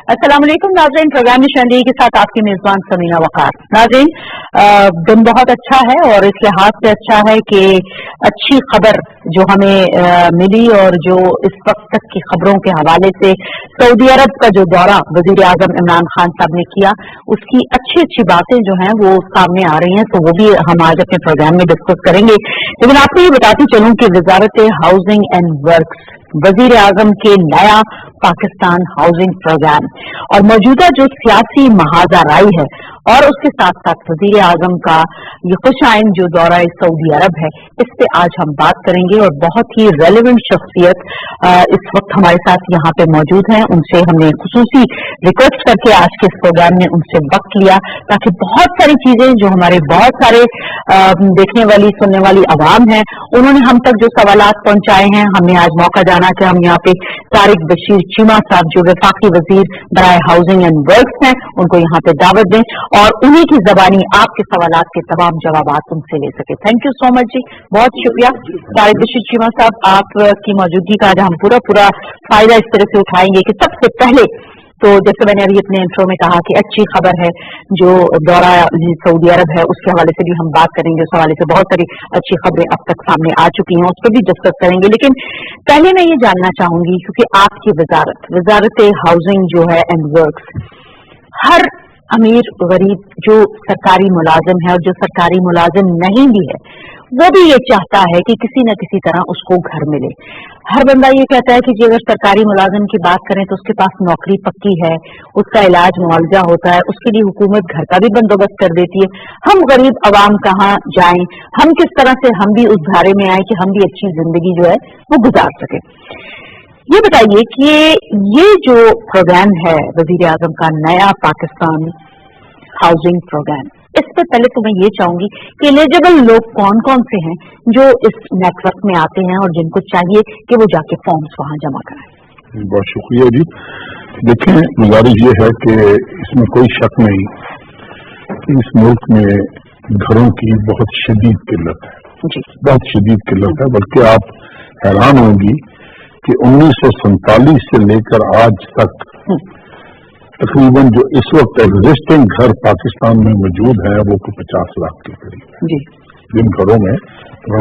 अस्सलाम वालेकुम नाज़रीन, प्रोग्राम निशान के साथ आपकी मेजबान समीना वकार। नाज़रीन, दिन बहुत अच्छा है और इस लिहाज से अच्छा है कि अच्छी खबर जो हमें मिली और जो इस वक्त तक की खबरों के हवाले से सऊदी अरब का जो दौरा वजीर आजम इमरान खान साहब ने किया, उसकी अच्छी अच्छी बातें जो हैं वो सामने आ रही हैं, तो वो भी हम आज अपने प्रोग्राम में डिस्कस करेंगे। लेकिन आपको ये बताती चलूं कि वजारत हाउसिंग एंड वर्क्स वजीर आजम के नया पाकिस्तान हाउसिंग प्रोग्राम और मौजूदा जो सियासी महाजराई है और उसके साथ साथ वजीर आजम का ये खुशाइन जो दौरा सऊदी अरब है, इस पे आज हम बात करेंगे। और बहुत ही रेलेवेंट शख्सियत इस वक्त हमारे साथ यहाँ पे मौजूद हैं, उनसे हमने खुसूसी रिक्वेस्ट करके आज के इस प्रोग्राम में उनसे वक्त लिया ताकि बहुत सारी चीजें जो हमारे बहुत सारे देखने वाली सुनने वाली आवाम है, उन्होंने हम तक जो सवालात पहुंचाए हैं, हमें आज मौका जाना कि हम यहाँ पे तारिक बशीर चीमा साहब जो वफाकी वजीर बराए हाउसिंग एंड वर्क्स हैं, उनको यहाँ पे दावत दें और उन्हीं की जबानी आपके सवालात के तमाम जवाबात उनसे ले सके। थैंक यू सो मच जी, बहुत शुक्रिया तारिक बशीर चीमा साहब, आपकी मौजूदगी का आज हम पूरा फायदा इस तरह से उठाएंगे कि सबसे पहले तो जैसे मैंने अभी अपने इंट्रो में कहा कि अच्छी खबर है जो दौरा सऊदी अरब है, उसके हवाले से भी हम बात करेंगे। उस हवाले से बहुत सारी अच्छी खबरें अब तक सामने आ चुकी हैं, उस पर भी डिस्कस करेंगे। लेकिन पहले मैं ये जानना चाहूंगी क्योंकि आपकी वजारत हाउसिंग जो है एंड वर्क्स, हर अमीर गरीब जो सरकारी मुलाजिम है और जो सरकारी मुलाजिम नहीं भी है, वो भी ये चाहता है कि किसी न किसी तरह उसको घर मिले। हर बंदा ये कहता है कि जी अगर सरकारी मुलाजिम की बात करें तो उसके पास नौकरी पक्की है, उसका इलाज मुआवजा होता है, उसके लिए हुकूमत घर का भी बंदोबस्त कर देती है। हम गरीब अवाम कहाँ जाएं, हम किस तरह से हम भी उस धारे में आए कि हम भी अच्छी जिंदगी जो है वो गुजार सके। ये बताइए कि ये जो प्रोग्राम है वजीर आजम का नया पाकिस्तान हाउसिंग प्रोग्राम, इस पर पहले तो मैं ये चाहूंगी कि एलिजिबल लोग कौन कौन से हैं जो इस नेटवर्क में आते हैं और जिनको चाहिए कि वो जाके फॉर्म्स वहां जमा कराएं। बहुत शुक्रिया जी। देखें, गुजारिश ये है कि इसमें कोई शक नहीं कि इस मुल्क में घरों की बहुत शदीद किल्लत है जी, बहुत शदीद किल्लत है। बल्कि आप हैरान होंगी कि 1947 से लेकर आज तक तकरीबन जो इस वक्त एग्जिस्टिंग घर पाकिस्तान में मौजूद है वो 50 लाख के करीब है। जिन घरों में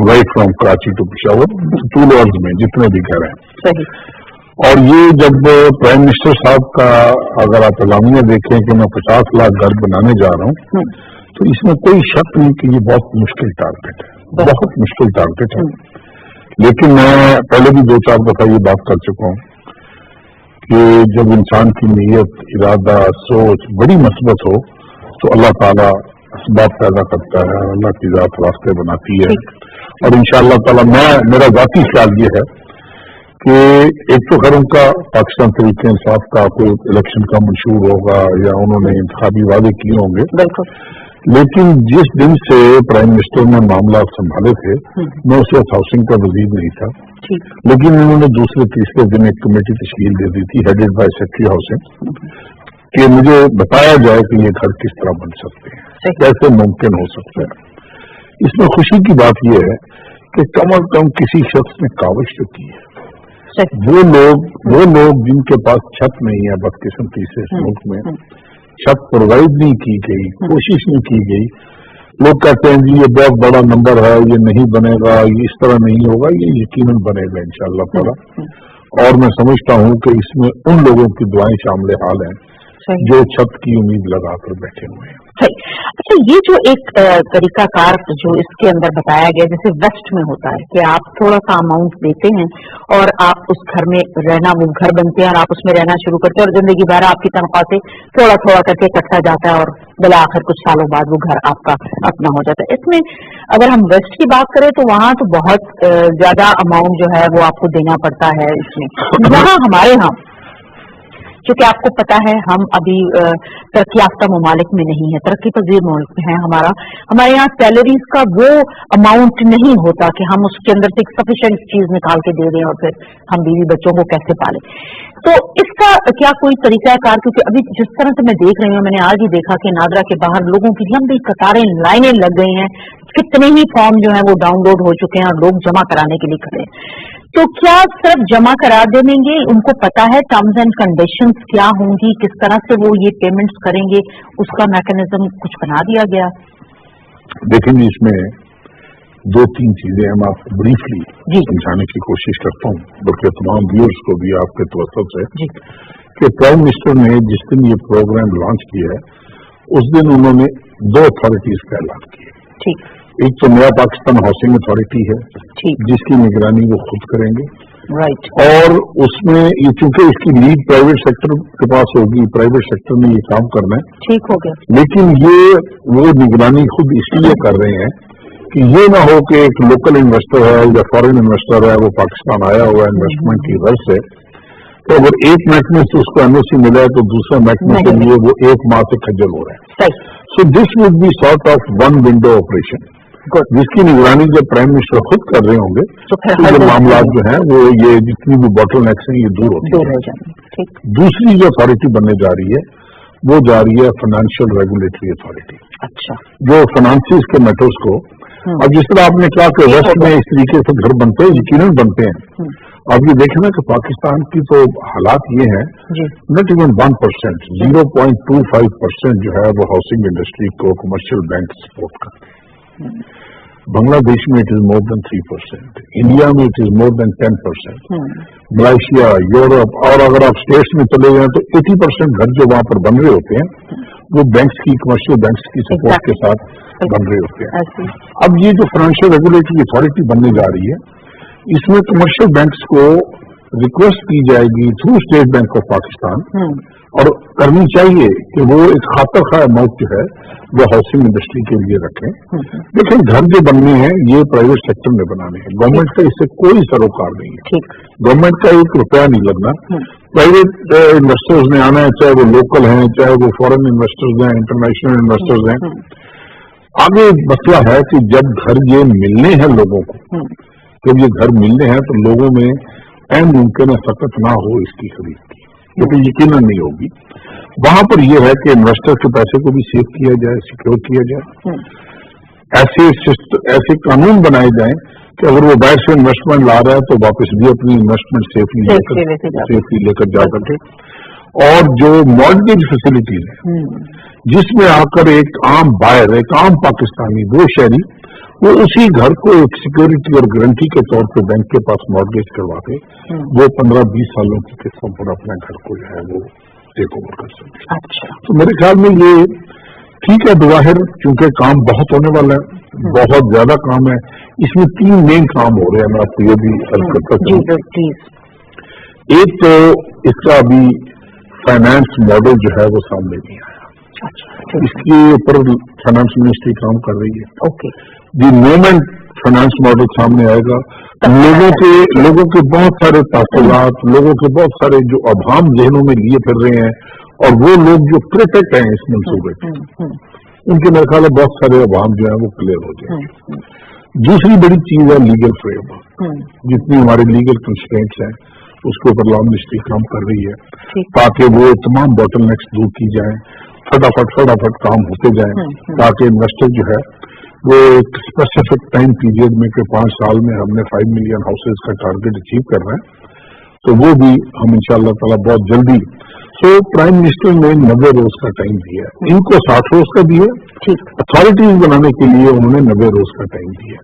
right from Karachi to Peshawar to Lord's में जितने भी घर हैं, और ये जब प्राइम मिनिस्टर साहब का अगर आप इलामिया देखें कि मैं 50 लाख घर बनाने जा रहा हूँ, तो इसमें कोई शक नहीं कि ये बहुत मुश्किल टारगेट है, बहुत मुश्किल टारगेट है। लेकिन मैं पहले भी 2-4 दफा ये बात कर चुका हूँ कि जब इंसान की नीयत, इरादा, सोच बड़ी मस्बत हो तो अल्लाह ताला असबाब पैदा करता है, अल्लाह की जात रास्ते बनाती है। और इंशाअल्लाह ताला मेरा जाती ख्याल ये है कि एक तो खैर उनका पाकिस्तान तरीके इंसाफ का कोई इलेक्शन का मंशूर होगा या उन्होंने इंतखाबी वादे किए होंगे, लेकिन जिस दिन से प्राइम मिनिस्टर ने मामला संभाले थे मैं उस वक्त हाउसिंग का वजीर नहीं था, लेकिन उन्होंने दूसरे तीसरे दिन एक कमेटी तश्कील दे दी थी हेडेड बाय सेक्रेटरी हाउसिंग कि मुझे बताया जाए कि ये घर किस तरह बन सकते हैं, कैसे मुमकिन हो सकते हैं। इसमें खुशी की बात यह है कि कम अज कम किसी शख्स ने काविश तो की है। वो लोग जिनके पास छत नहीं है, बदकिस्मती से इस मुल्क में छत प्रोवाइड नहीं की गई, कोशिश नहीं की गई, लोग कहते हैं जी ये बहुत बड़ा नंबर है, ये नहीं बनेगा, ये इस तरह नहीं होगा, ये यकीनन बनेगा इंशाअल्लाह ताला। और मैं समझता हूँ कि इसमें उन लोगों की दुआएं शामिल हाल हैं जो छत की उम्मीद लगाकर बैठे हुए हैं। अच्छा, ये जो एक तरीकाकार जो इसके अंदर बताया गया, जैसे वेस्ट में होता है कि आप थोड़ा सा अमाउंट देते हैं और आप उस घर में रहना, वो घर बनते हैं और आप उसमें रहना शुरू करते हैं और जिंदगी भर आपकी तनख्वाह से थोड़ा थोड़ा करके कटता जाता है और बिला आखिर कुछ सालों बाद वो घर आपका अपना हो जाता है। इसमें अगर हम वेस्ट की बात करें तो वहां तो बहुत ज्यादा अमाउंट जो है वो आपको देना पड़ता है। इसमें यहाँ हमारे यहाँ क्योंकि आपको पता है हम अभी तरक्की याफ्ता ममालिक में नहीं है, तरक्की पजीर मुल्क में है हमारे यहाँ सैलरीज का वो अमाउंट नहीं होता कि हम उसके अंदर से एक सफिशिएंट चीज निकाल के दे दें और फिर हम बीवी बच्चों को कैसे पालें। तो इसका क्या कोई तरीका है कार, क्योंकि अभी जिस तरह से मैं देख रही हूँ, मैंने आज ही देखा कि नादरा के बाहर लोगों की लंबी कतारें लाइनें लग गई हैं, कितने ही फॉर्म जो है वो डाउनलोड हो चुके हैं और लोग जमा कराने के लिए खड़े हैं। تو کیا صرف جمع کرا دیں گے؟ ان کو پتا ہے ٹرمز اینڈ کنڈیشنز کیا ہوں گی، کس طرح سے وہ یہ پیمنٹس کریں گے، اس کا میکینزم کچھ بنا دیا گیا؟ دیکھیں جی، اس میں دو تین چیزیں ہم آپ کو بریفلی سمجھانے کی کوشش کرتا ہوں، بلکہ تمام ویورز کو بھی آپ کے توسط سے، کہ پرائم منسٹر نے جس دن یہ پروگرام لانچ کیا ہے اس دن انہوں نے دو اتھارٹیز کا اعلان کیا۔ ایک تو نیا پاکستان ہاؤسنگ اتھارٹی ہے جس کی نگرانی وہ خود کریں گے، اور اس میں یہ چونکہ اس کی لیڈ پرائیویٹ سیکٹر کے پاس ہوگی، پرائیویٹ سیکٹر نے یہ کام کرنا ہے، ٹھیک ہو گیا، لیکن یہ وہ نگرانی خود اس لیے کر رہے ہیں کہ یہ نہ ہو کہ ایک لوکل انویسٹر ہے یا فارن انویسٹر ہے، وہ پاکستان آیا ہوا ہے انویسٹمنٹ کی غرض سے، تو اگر ایک محکمے سے اس کو این او سی ملا ہے تو دوسرے محکمے کے لیے وہ ایک ماہ سے کھجل ہو رہا ہے۔ So this would be sort of one window operation, جس کی نگرانی جب پرائم منسٹر خود کر رہے ہوں گے تو یہ معاملات جو ہیں وہ یہ جتنی بھی باٹل نیکس ہیں یہ دور ہوتی ہیں۔ دوسری جو اتھارٹی بننے جا رہی ہے وہ جا رہی ہے فائنینشیل ریگولیٹری اتھارٹی، جو فائنانسز کے میٹرز کو، اب جس طرح آپ نے کہا کہ ویسٹ میں اس طریقے سے گھر بنتے ہیں، یقیناً بنتے ہیں، اب یہ دیکھیں نا کہ پاکستان کی تو حالات یہ ہیں، نٹ ایون 1%، 0.25% جو ہے وہ ہاؤسنگ انڈسٹری کو کمرشل بینک سپورٹ کرتے ہیں۔ بنگلہ دیش میں it is more than 3%، India میں it is more than 10%، Malaysia, Europe, اور اگر آپ اسٹیٹس میں چلے جائیں تو 80% گھر جو وہاں پر بن رہے ہوتے ہیں وہ بینکس کی، کمرشل بینکس کی سپورٹ کے ساتھ بن رہے ہوتے ہیں۔ اب یہ جو فائنینشیل ریگولیٹری اتھارٹی بننے جا رہی ہے، اس میں کمرشل بینکس کو ریکویسٹ کی جائے گی through state bank of Pakistan, اور کرنی چاہیے کہ وہ ایک خاطر خواہ اماؤنٹ جو ہے وہ ہاؤسنگ انڈسٹری کے لیے رکھیں، لیکن گھر جو بننے ہیں یہ پرائیویٹ سیکٹر میں بنانے ہیں، گورنمنٹ کا اس سے کوئی سروکار نہیں ہے، گورنمنٹ کا 1 روپیہ نہیں لگنا، پرائیویٹ انویسٹرز نے آنا ہے، چاہے وہ لوکل ہیں، چاہے وہ فورن انویسٹرز ہیں، انٹرنیشنل انویسٹرز ہیں۔ آگے مسئلہ ہے کہ جب گھر یہ ملنے ہیں لوگوں کو، جب یہ گھر ملنے ہیں تو لوگوں میں این ممکن ہے فقط نہ ہو اس کی خرید کی، لیکن یقیناً نہیں ہوگی۔ وہاں پر یہ ہے کہ انویسٹر کے پیسے کو بھی سیو کیا جائے، سیکیور کیا جائے، ایسے قانون بنائے جائیں کہ اگر وہ باہر سے انویسٹمنٹ لا رہا ہے تو واپس بھی اپنی انویسٹمنٹ سیفلی لے کر جا سکے، اور جو مارگیج فیسلٹیز ہیں جس میں آ کر ایک عام بائر، ایک عام پاکستانی، وہ شہری، وہ اسی گھر کو ایک سیکورٹی اور گارنٹی کے طور پہ بینک کے پاس مارگیج کروا کے وہ 15-20 سالوں کی قسطوں پر اپنے گھر کو جو ہے وہ ٹیک اوور کر سکتے۔ تو میرے خیال میں یہ ٹھیک ہے، بظاہر چونکہ کام بہت ہونے والا ہے، بہت زیادہ کام ہے، اس میں 3 مین کام ہو رہے ہیں، میں آپ کو یہ بھی عرض کرتا چلوں۔ ایک تو اس کا ابھی فائنانس ماڈل جو ہے وہ سامنے نہیں آیا، اس کے اوپر فائنانس منسٹری کام کر رہی ہے۔ دی مومنٹ فائنانس ماڈل سامنے آئے گا، لوگوں کے بہت سارے تاثرات، لوگوں کے بہت سارے جو ابہام ذہنوں میں لیے پھر رہے ہیں، اور وہ لوگ جو کرٹک ہیں اس منصوبے کے، ان کے میرے خیال میں بہت سارے ابہام جو ہیں وہ کلیئر ہو جائیں گے۔ دوسری بڑی چیز ہے لیگل فریم ورک، جتنی ہمارے لیگل کنسٹرینٹس ہیں اس کے اوپر لا منسٹری کام کر رہی ہے تاکہ وہ تمام باٹل نیکس دور کی جائیں، فٹافٹ کام ہوتے جائیں، تاکہ انویسٹر جو ہے وہ ایک اسپیسیفک ٹائم پیریڈ میں کہ 5 سال میں ہم نے 5 ملین ہاؤسز کا ٹارگیٹ اچیو کرنا ہے، تو وہ بھی ہم انشاءاللہ تعالی بہت جلدی۔ سو پرائم منسٹر نے 90 روز کا ٹائم دیا ہے، ان کو 60 روز کا دیا، اتھارٹیز بنانے کے لیے انہوں نے 90 روز کا ٹائم دیا۔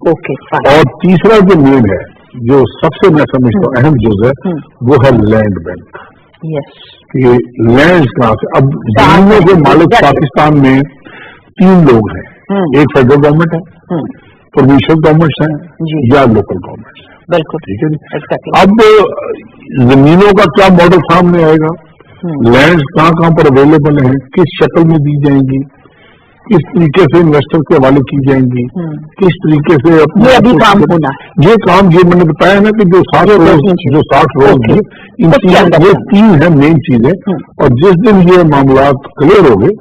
اور تیسرا جو مین ہے، جو سب سے میں سمجھتا ہوں اہم جز ہے، وہ ہے لینڈ بینک، کہ لینڈ کہاں سے، اب زمینوں کے مالک پاکستان میں 3 لوگ ہیں، ایک فیڈرل گورنمنٹ ہے، پروونشل گورنمنٹس ہیں، یا لوکل گورنمنٹس ہیں، بالکل ٹھیک ہے جی۔ اب زمینوں کا کیا ماڈل سامنے آئے گا، لینڈز کہاں پر اویلیبل ہیں، کس شکل میں دی جائیں گی، کس طریقے سے انویسٹر کے حوالے کی جائیں گی، کس طریقے سے یہ ابھی کام ہونا، یہ کام یہ میں نے بتایا نا کہ جو 60 روز یہ 3 ہیں مین چیزیں، اور جس دن یہ معاملات کلیئر ہو گئے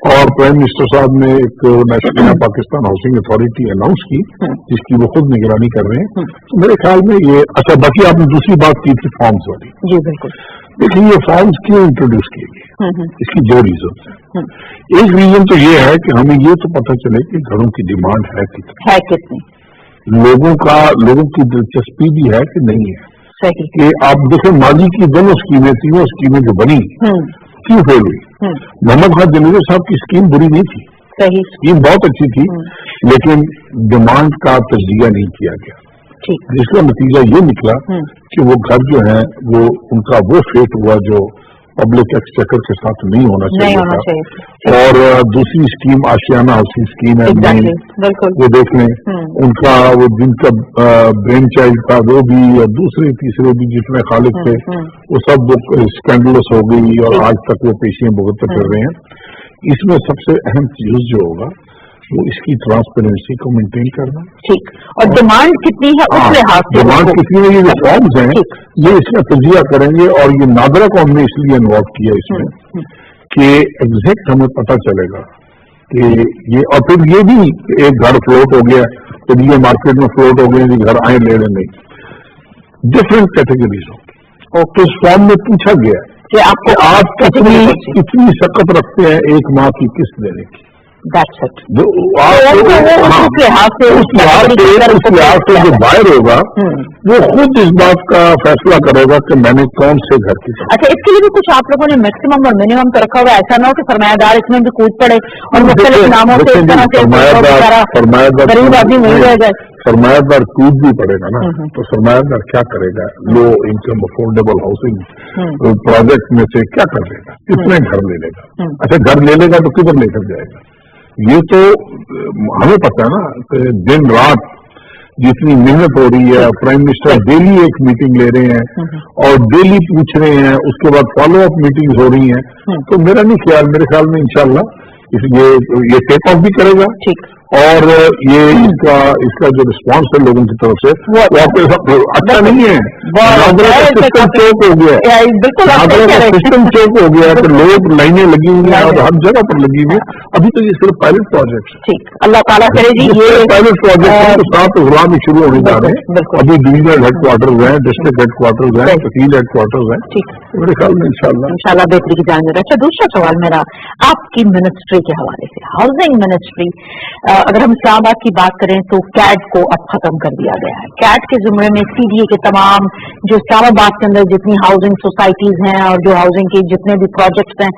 اور پرائم منسٹر صاحب نے ایک national Pakistan housing authority announce کی جس کی وہ خود نگرانی کر رہے ہیں، تو میرے خیال میں یہ اچھا۔ باقی آپ نے دوسری بات کی تھی فارمز والی، جی بالکل، دیکھیے یہ فارمز کیوں انٹروڈیوس کیے گئے، اس کی 2 ریزنز ہیں۔ ایک ریزن تو یہ ہے کہ ہمیں یہ تو پتہ چلے کہ گھروں کی ڈیمانڈ ہے کتنی، लोगों की दिलचस्पी भी है कि नहीं है कि आप देखें माजी की दोनों स्कीमें, तीनों स्कीमें जो बनी क्यों फेल हुई। मोहम्मद खान जलील साहब की स्कीम बुरी नहीं थी, स्कीम बहुत अच्छी थी, लेकिन डिमांड का तजिया नहीं किया गया, जिसका नतीजा ये निकला कि वो घर जो है वो उनका वो फेट हुआ जो पब्लिक एक्सचेकर के साथ नहीं होना चाहिए। और दूसरी स्कीम आशियाना हाउसिंग स्कीम है, वो देख लें उनका वो जिनका ब्रेन चाइल्ड था वो भी और दूसरे तीसरे भी जितने खालिद थे वो सब स्कैंडलस हो गई और आज तक वो पेशियां भुगतते फिर रहे हैं। इसमें सबसे अहम चीज जो होगा वो इसकी ट्रांसपेरेंसी को मेंटेन करना, ठीक, और डिमांड कितनी है उस लिहाज से, डिमांड कितनी है, ये जो फॉर्म्स हैं ये इसका तजिया करेंगे। और ये नादरा को हमने इसलिए इन्वॉल्व किया इसमें कि एग्जैक्ट हमें पता चलेगा कि ये, और फिर ये भी एक घर फ्लोट हो गया तो ये मार्केट में फ्लोट हो गए घर आए ले रहे नहीं, डिफरेंट कैटेगरीज हो। तो इस फॉर्म में पूछा गया कि आप कितनी शक्कत रखते हैं एक माह की किस्त देने की, जो उस लिहाज से जो बाहर होगा वो खुद इस बात का फैसला करेगा कि मैंने कौन से घर की। अच्छा, इसके लिए भी कुछ आप लोगों ने मैक्सिमम और मिनिमम तो रखा हुआ है, ऐसा ना हो कि सरमायादार इसमें भी कूद पड़े और मुख्तलिफ नामों से इस तरह से गरीब आदमी मिल जाएगा। सरमायादार कूद भी पड़ेगा ना, तो सरमायादार क्या करेगा, low income affordable housing project में से क्या कर लेगा, कितने घर ले लेगा। अच्छा, घर ले लेगा तो किधर लेकर जाएगा, ये तो हमें पता है ना कि दिन रात जितनी मेहनत हो रही है, प्राइम मिनिस्टर डेली एक मीटिंग ले रहे हैं और डेली पूछ रहे हैं, उसके बाद फॉलो अप मीटिंग हो रही हैं। तो मेरा नहीं ख्याल, मेरे ख्याल में इंशाल्लाह ये टेक ऑफ भी करेगा और ये इसका जो रिस्पांस है लोगों की तरफ से वो अच्छा नहीं है। सिस्टम चौक हो गया, सिस्टम चौक हो गया तो लोग लाइनें लगी हुई हैं और हर जगह पर लगी हुई है। अभी तो ये सिर्फ पायलट प्रोजेक्ट, अल्लाह ताला करे जी, ये पायलट प्रोजेक्ट तो 7 अगला में शुरू होने जा रहे हैं। अभी डिविजनल हेडक्वार्टर्स हैं, डिस्ट्रिक्ट हेडक्वार्टर्स हैं, तहसील हेडक्वार्टर्स हैं, मेरे ख्याल में इंशाल्लाह बेहतरी की जाएंगे। अच्छा, दूसरा सवाल मेरा आपकी मिनिस्ट्री के हवाले से, हाउसिंग मिनिस्ट्री, अगर हम इस्लामाबाद की बात करें तो कैट को अब खत्म कर दिया गया है। कैट के जुम्रे में सीडीए के तमाम जो इस्लामाबाद के अंदर जितनी हाउसिंग सोसाइटीज हैं और जो हाउसिंग के जितने भी प्रोजेक्ट्स हैं,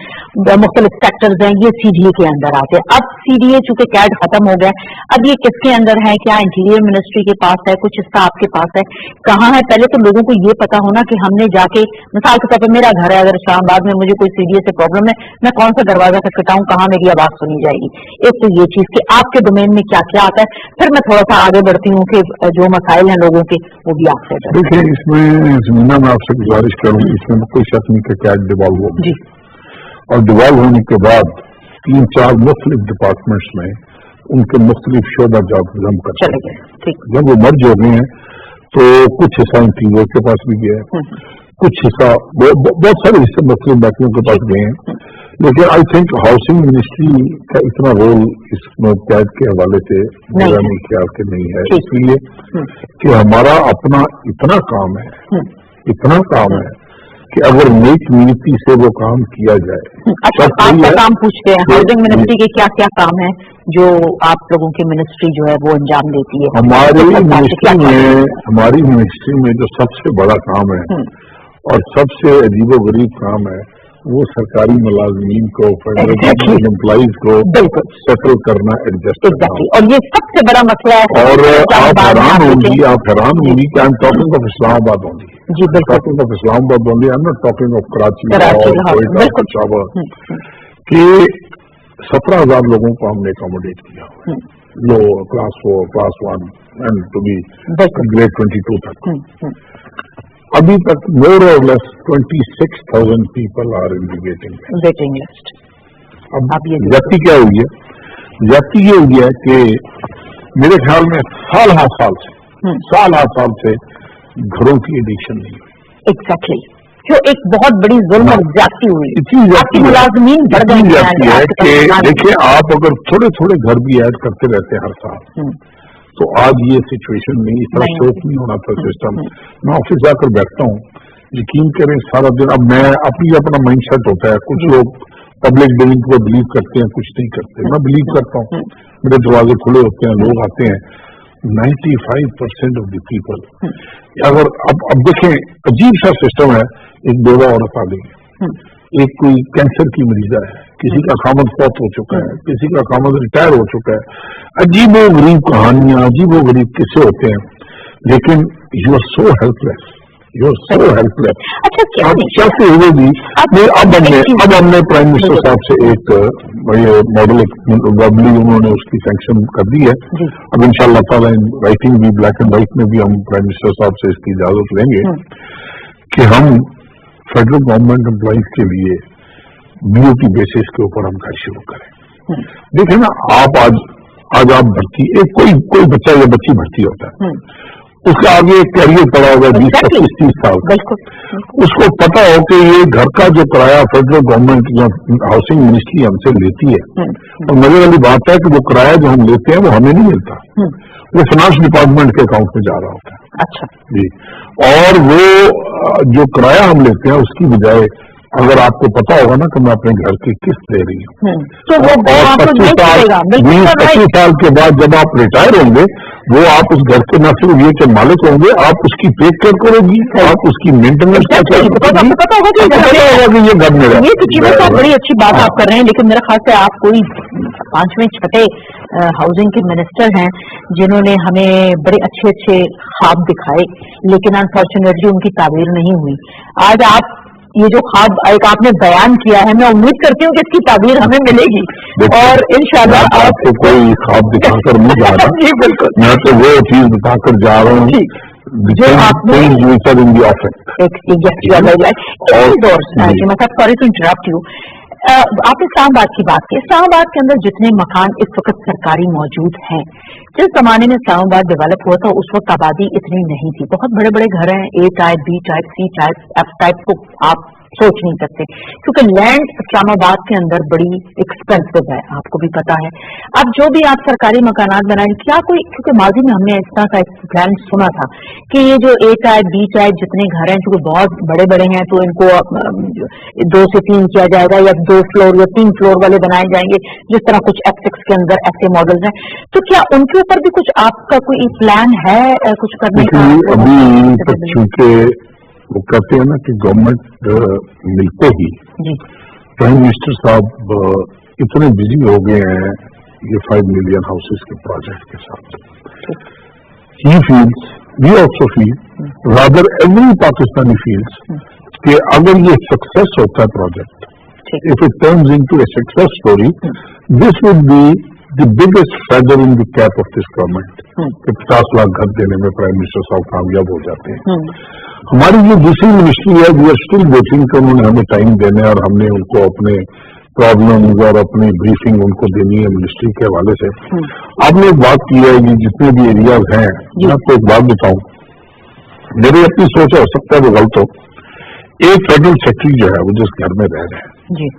मुख्तलिफ सेक्टर्स हैं, ये सीडीए के अंदर आते हैं। अब सीडीए चूंकि कैट खत्म हो गया, अब ये किसके अंदर है, क्या इंटीरियर मिनिस्ट्री के पास है, कुछ हिस्सा आपके पास है, कहाँ है? पहले तो लोगों को ये पता होना कि हमने जाके, मिसाल के तौर पर मेरा घर है, अगर इस्लामाबाद में मुझे कोई सीडीए से प्रॉब्लम है, मैं कौन सा दरवाजा खटखटाऊं, कहाँ मेरी आवाज सुनी जाएगी। एक तो ये चीज कि आपके डोमेन में क्या क्या आता है, फिर मैं थोड़ा सा आगे बढ़ती हूँ कि जो मसाइल हैं लोगों के वो भी आपसे। देखिए, इसमें जमीना मैं आपसे गुजारिश करूंगी, इसमें कोई शक नहीं कि कैट डिवॉल्व हो जी, और डिवॉल्व होने के बाद 3-4 मुख्तलिफ डिपार्टमेंट्स में उनके मुख्तलिफ शोबा जात हम करते हैं। जब वो मर्ज हो गए हैं तो कुछ हिस्सा इंटीरियर के पास भी गया है, कुछ हिस्सा बहुत सारे हिस्से मुख्तलिफ महकमों के पास गए हैं, लेकिन आई थिंक हाउसिंग मिनिस्ट्री का इतना रोल इसमें कैट के हवाले से मेरा नहीं ख्याल के नहीं है, इसलिए कि हमारा अपना इतना काम है कि अगर नई कम्युनिटी से वो काम किया जाए। अच्छा, आपका काम पूछते हैं, हाउसिंग मिनिस्ट्री के क्या क्या काम है जो आप लोगों की मिनिस्ट्री जो है वो अंजाम देती है? हमारी मिनिस्ट्री में जो सबसे बड़ा काम है और सबसे अजीबोगरीब काम है वो सरकारी मुलाजिमीन को, फेडरल एम्प्लॉइज को सेटल करना, एडजस्ट करना, और ये सबसे बड़ा मसला है। और आप हैरान होंगी कि I am talking of Islamabad only, जी बिल्कुल, talking of Islamabad only, I am not talking of Karachi कि 17,000 लोगों को हमने अकोमोडेट किया, low class 4, class 1 and two B grade 22 तक। अभी तक मोर और less 26,000 people are in the waiting list. अब ज्यादती क्या हुई है? ज्यादती ये हुई है कि मेरे ख्याल में साल हर साल से घरों की एडिक्शन नहीं हुई। एग्जैक्टली, जो एक बहुत बड़ी जुल्म और ज्यादती हुई, इतनी मुलाजमीन बढ़ जाती है कि देखिए, आप अगर थोड़े थोड़े घर भी ऐड करते रहते हैं हर साल, तो आज ये सिचुएशन नहीं, इस तरह शोक नहीं होना था सिस्टम। मैं ऑफिस जाकर बैठता हूँ, यकीन करें सारा दिन, अब मैं अपना माइंड सेट होता है, कुछ लोग पब्लिक बिलिंग को बिलीव करते हैं, कुछ नहीं करते, मैं बिलीव करता हूँ, मेरे दरवाजे खुले होते हैं, लोग आते हैं, 95% ऑफ द पीपल, अगर अब देखें अजीब सा सिस्टम है, एक बेवा औरत आ गई, एक कोई कैंसर की मरीजा है, किसी का खामद फौत हो चुका है, किसी का खामद रिटायर हो चुका है, अजीबो गरीब कहानियां, अजीबो गरीब किस्से होते हैं, लेकिन you are so helpless, you are so helpless. अच्छा, क्या कैसे हुए भी अब हमने प्राइम मिनिस्टर साहब से एक ये मॉडल वर्बली उन्होंने उसकी सैंक्शन कर दी है। अब इंशाअल्लाह ताला इन राइटिंग भी ब्लैक एंड व्हाइट में भी हम प्राइम मिनिस्टर साहब से इसकी इजाजत लेंगे कि हम फेडरल गवर्नमेंट एम्प्लॉइज के लिए बीओटी बेसिस के ऊपर हम घर शुरू करें। देखिए ना, आप आज आप भर्ती, एक कोई बच्चा या बच्ची भर्ती होता है, उसका आगे एक कैरियर पड़ा होगा 20-25-30 साल का, उसको पता हो कि ये घर का जो किराया फेडरल गवर्नमेंट या हाउसिंग मिनिस्ट्री हमसे लेती है, और मजे वाली बात है कि वो किराया जो हम लेते हैं वो हमें नहीं मिलता, वो फाइनेंस डिपार्टमेंट के अकाउंट में जा रहा होता है। अच्छा जी, और वो जो किराया हम लेते हैं उसकी बजाय अगर आपको पता होगा ना कि मैं अपने घर की किस्त दे रही हूँ, और 25 साल के बाद जब आप रिटायर होंगे, वो आप उस घर के न सिर्फ ये के मालिक होंगे, आप उसकी टेक केयर करोगी, आप उसकी मेंटेनेंस का क्या पता होगा कि ये घर में ये तो चीजें तो बड़ी अच्छी बात आप कर रहे हैं, लेकिन मेरे ख्याल से आप कोई 5वें 6ठे हाउसिंग के मिनिस्टर हैं जिन्होंने हमें बड़े अच्छे अच्छे ख्वाब दिखाए, लेकिन अनफॉर्चुनेटली उनकी ताबीर नहीं हुई। आज आप ये जो ख्वाब एक आपने बयान किया है, मैं उम्मीद करती हूँ कि इसकी ताबीर हमें मिलेगी, और इंशाल्लाह आपको कोई ख्वाब दिखाकर नहीं जा रहा। जी बिल्कुल, मैं तो वो चीज बताकर जा रहा हूँ जो आपने सॉरी टू इंटरप्ट यू, आप इस्लामाबाद की बात की। इस्लामाबाद के अंदर जितने मकान इस वक्त सरकारी मौजूद हैं, जिस जमाने में इस्लामाबाद डेवलप हुआ था उस वक्त आबादी इतनी नहीं थी, बहुत बड़े बड़े घर हैं, A type, B type, C type, F type को आप सोच नहीं सकते, क्योंकि लैंड इस्लामाबाद के अंदर बड़ी एक्सपेंसिव है, आपको भी पता है। अब जो भी आप सरकारी मकानात बनाएं, क्या कोई, क्योंकि माजी में हमने इस तरह का एक प्लान सुना था कि ये जो ए टाइप, बी टाइप जितने घर हैं, क्योंकि बहुत बड़े बड़े हैं, तो इनको 2 से 3 किया जाएगा, या 2 फ्लोर या 3 फ्लोर वाले बनाए जाएंगे, जिस तरह कुछ F6 के अंदर ऐसे मॉडल्स हैं। तो क्या उनके ऊपर भी कुछ आपका कोई प्लान है कुछ करने का? अभी चूंकि वो कहते हैं ना कि गवर्नमेंट मिलते ही प्राइम मिनिस्टर साहब इतने बिजी हो गए हैं ये 5 मिलियन हाउसेस के प्रोजेक्ट के साथ। He feels, we also feel, rather every Pakistani feels कि अगर ये सक्सेस होता है project, if it turns into a success story, this would be the biggest feather in the cap of this government, कि 50 लाख घर देने में प्राइम मिनिस्टर साहब कामयाब हो जाते हैं। हमारी जो दूसरी मिनिस्ट्री है, वी आर स्टिल वेटिंग कि उन्होंने हमें टाइम देना है और हमने उनको अपने प्रॉब्लम्स और अपनी ब्रीफिंग उनको देनी है मिनिस्ट्री के हवाले से। आपने एक बात की है, ये जितने भी एरियाज हैं, मैं आपको एक बात बताऊं, मेरी अपनी सोच हो सकता है वो गलत हो, एक फेडरल सेक्रेटरी जो है वो जिस घर में रह रहे हैं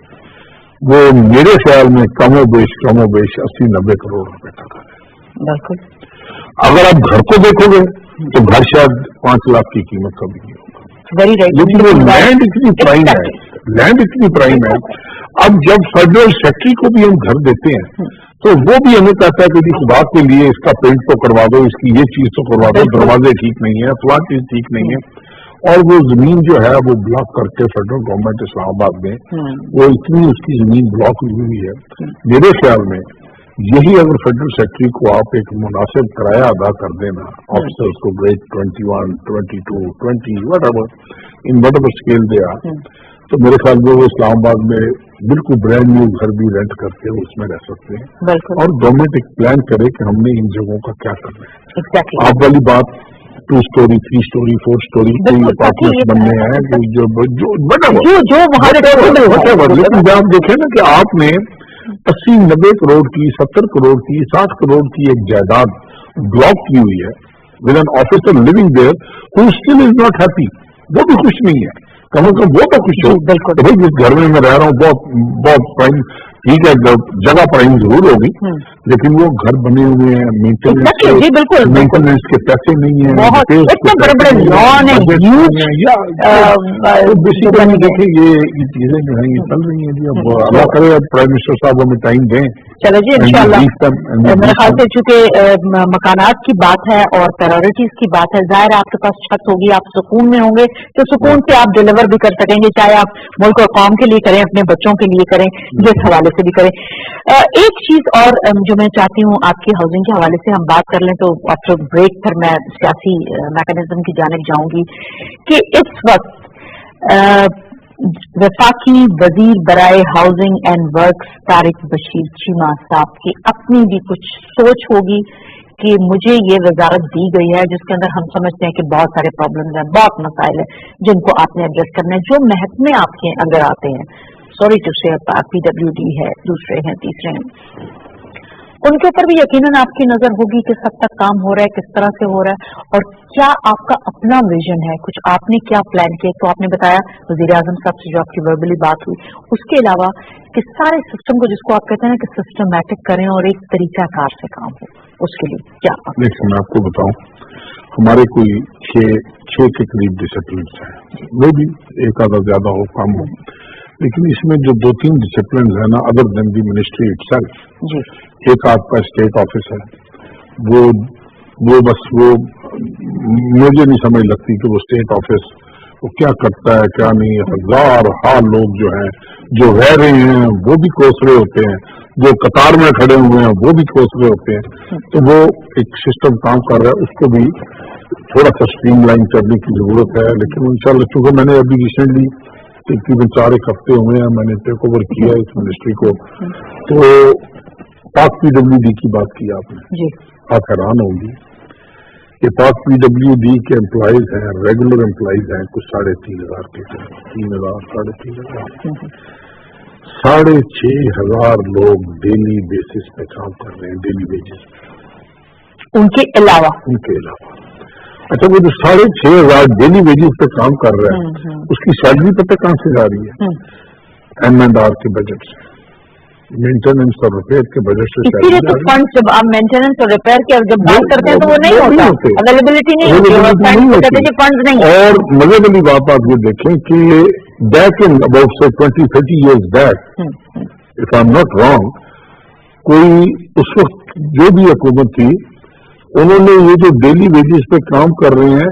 वो मेरे ख्याल में कमो बेश 80-90 करोड़ रुपए का घर है। अगर आप घर को देखोगे तो घर शायद 5 लाख की कीमत का भी नहीं होगा, लेकिन वो लैंड इतनी प्राइम है, लैंड इतनी प्राइम है। अब जब फेडरल सेक्रेटरी को भी हम घर देते हैं तो वो भी हमें कहता है कि खुदा के लिए इसका पेंट तो करवा दो, इसकी ये चीज तो करवा दो, दरवाजे ठीक नहीं है, फलां चीज ठीक नहीं है, और वो जमीन जो है वो ब्लॉक करके फेडरल गवर्नमेंट इस्लामाबाद में वो इतनी उसकी जमीन ब्लॉक हुई हुई है। मेरे ख्याल में यही अगर फेडरल सेक्रेटरी को आप एक मुनासिब किराया अदा कर देना, ऑफिसर्स को ग्रेड 21, 22, 20 वट एवर स्केल दिया, तो मेरे ख्याल में वो इस्लामाबाद में बिल्कुल ब्रांड न्यू घर भी रेंट करके उसमें रह सकते हैं। और गवर्नमेंट एक प्लान करे कि हमने इन जगहों का क्या करना है। आप वाली बात 2 स्टोरी, 3 स्टोरी, 4 स्टोरी कोई अपार्टमेंट बनने हैं लेकिन जब आप देखें ना कि आपने 80-90 करोड़ की, 70 करोड़ की, 60 करोड़ की एक जायदाद ब्लॉक की हुई है with an officer living there who still is not happy, वो भी खुश नहीं है, कम से कम वो तो खुश हो। तो भाई जिस घर में मैं रह रहा हूँ बहुत प्राइम ٹھیک ہے جگہ پرائم ضرور ہوگی لیکن وہ گھر بنے ہوئے ہیں مینٹیننس کے پیسے نہیں ہیں بڑے بڑے لان دیکھیں یہ چیزیں جو ہیں یہ چل رہی ہیں جی. اب اللہ کرے اب پرائم منسٹر صاحب ہمیں ٹائم دیں. چلو جی انشاءاللہ. میرے خیال سے چونکہ مکانات کی بات ہے اور پرائرٹیز کی بات ہے, ظاہر آپ کے پاس چھت ہوگی, آپ سکون میں ہوں گے تو سکون سے آپ ڈیلیور بھی کر سکیں گے, چاہے آپ ملک اور قوم کے لیے کریں, اپنے بچوں کے لیے کریں, جس حوالے سے بھی کریں. ایک چیز اور جو میں چاہتی ہوں آپ کی ہاؤسنگ کے حوالے سے ہم بات کر لیں, تو آفٹر بریک پھر میں سیاسی میکانزم کی جانب جاؤں گی کہ اس وقت وفاقی وزیر برائے housing and works Tariq Bashir Cheema صاحب کی اپنی بھی کچھ سوچ ہوگی کہ مجھے یہ وزارت دی گئی ہے جس کے اندر ہم سمجھتے ہیں کہ بہت سارے پرابلمز ہیں, بہت مسائل ہیں جن کو آپ نے ایڈریس کرنا ہے, جو محکمے آپ کے اندر آتے ہیں, سوری ٹو سے PWD ہے, دوسرے ہیں, تیسرے ہیں, ان کے اوپر بھی یقیناً آپ کی نظر ہوگی کہ سب تک کام ہو رہا ہے, کس طرح سے ہو رہا ہے, اور کیا آپ کا اپنا ویژن ہے, کچھ آپ نے کیا پلان کیا. تو آپ نے بتایا وزیر اعظم صاحب سے جو آپ کی وربلی بات ہوئی, اس کے علاوہ کہ سارے سسٹم کو جس کو آپ کہتے ہیں نا کہ سسٹمیٹک کریں اور ایک طریقہ کار سے کام ہو, اس کے لیے کیا دیکھیں میں آپ کو بتاؤں, ہمارے کوئی چھ کے قریب ڈسپلنس ہیں, وہ بھی ایک آدھا زیادہ ہو کم ہو, لیکن اس میں جو 2-3 ڈسپلنز ہیں نا other than the ministry itself, ایک آپ کا اسٹیٹ آفس ہے, وہ بس وہ مجھے نہیں سمجھ لگتی کہ وہ اسٹیٹ آفس وہ کیا کرتا ہے کیا نہیں. ہزار لوگ جو ہیں جو رہ رہے ہیں وہ بھی کوس رہے ہوتے ہیں, جو قطار میں کھڑے ہوئے ہیں وہ بھی کوس رہے ہوتے ہیں, تو وہ ایک سسٹم کام کر رہا ہے, اس کو بھی تھوڑا سا اسٹریم لائن کرنے کی ضرورت ہے. لیکن انشاءاللہ چونکہ میں نے ابھی ریسنٹلی تقریباً 4 ہفتے ہوئے ہیں میں نے ٹیک اوور کیا اس منسٹری کو, تو پاک PWD کی بات کی آپ نے, آپ حیران ہوں گی کہ پاک PWD کے امپلائیز ہیں, ریگولر امپلائیز ہیں کچھ 3,500 کے, 3,000 3,500 6,500 لوگ ڈیلی بیسس پہ کام کر رہے ہیں, ڈیلی ویجز ان کے علاوہ. اچھا وہ جو 6,500 ڈیلی ویجز پہ کام کر رہا ہے اس کی سیلری پتہ کہاں سے جا رہی ہے؟ M&R کے بجٹ سے, مینٹیننس اور ریپیئر کے بجٹ سے. اسی لیے تو فنڈ جب آپ مینٹیننس اور ریپیئر کی جب بات کرتے ہیں تو وہ نہیں ہوتا, اویلیبلٹی نہیں ہوتی. اور مزے والی بات آپ یہ دیکھیں کہ بیک ان اباؤٹ سے 20-30 years back, if I am not wrong, کوئی اس وقت جو بھی حکومت تھی انہوں نے یہ جو ڈیلی ویجز پہ کام کر رہے ہیں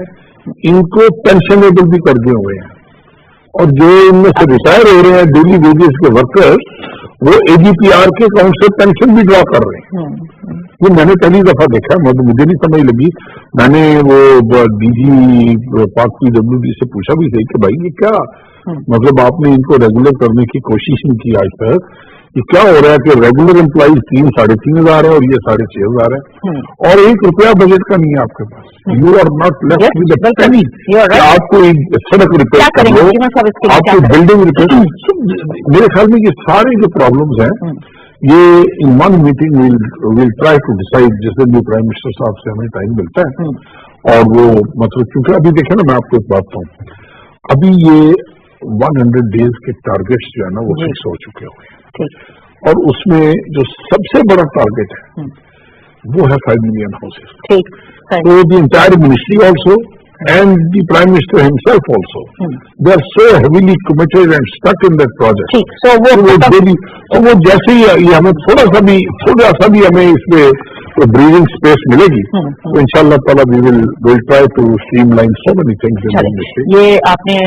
ان کو پینشنیبل بھی کر دیے ہوئے ہیں, اور جو ان میں سے ریٹائر ہو رہے ہیں ڈیلی ویجز کے ورکر وہ AGPR کے اکاؤنٹ سے پینشن بھی ڈرا کر رہے ہیں. یہ میں نے پہلی دفعہ دیکھا, مجھے نہیں سمجھ لگی. میں نے وہ DG پاک PWD سے پوچھا بھی تھا کہ بھائی یہ کیا مطلب آپ نے ان کو ریگولر کرنے کی کوشش نہیں کی آج تک, یہ کیا ہو رہا ہے کہ ریگولر امپلائیز 3,000-3,500 ہے اور یہ 6,500 ہے, اور ₹1 بجٹ کا نہیں ہے آپ کے پاس. You are not left with a penny کہ آپ کو سڑک ریپیئر کر لو, آپ کو بلڈنگ ریپیئر. میرے خیال میں یہ سارے جو پرابلمز ہیں یہ in one meeting will try to decide, جیسے بھی پرائم منسٹر صاحب سے ہمیں ٹائم ملتا ہے, اور وہ مطلب کیونکہ ابھی دیکھیں نا میں آپ کو ایک بات بتاؤں, ابھی یہ 100 days کے ٹارگیٹس جو ہے نا وہ فکس ہو چکے ہوئے ہیں, اور اس میں جو سب سے بڑا ٹارگیٹ ہے وہ ہے 5 million houses. So the entire ministry also and the Prime Minister himself also, they are so heavily committed and stuck in that project. So وہ جیسے ہی ہمیں تھوڑا سا بھی ہمیں اس میں بریدنگ اسپیس ملے گی تو انشاءاللہ تعالیٰ we will try to streamline so many things in the industry. یہ آپ نے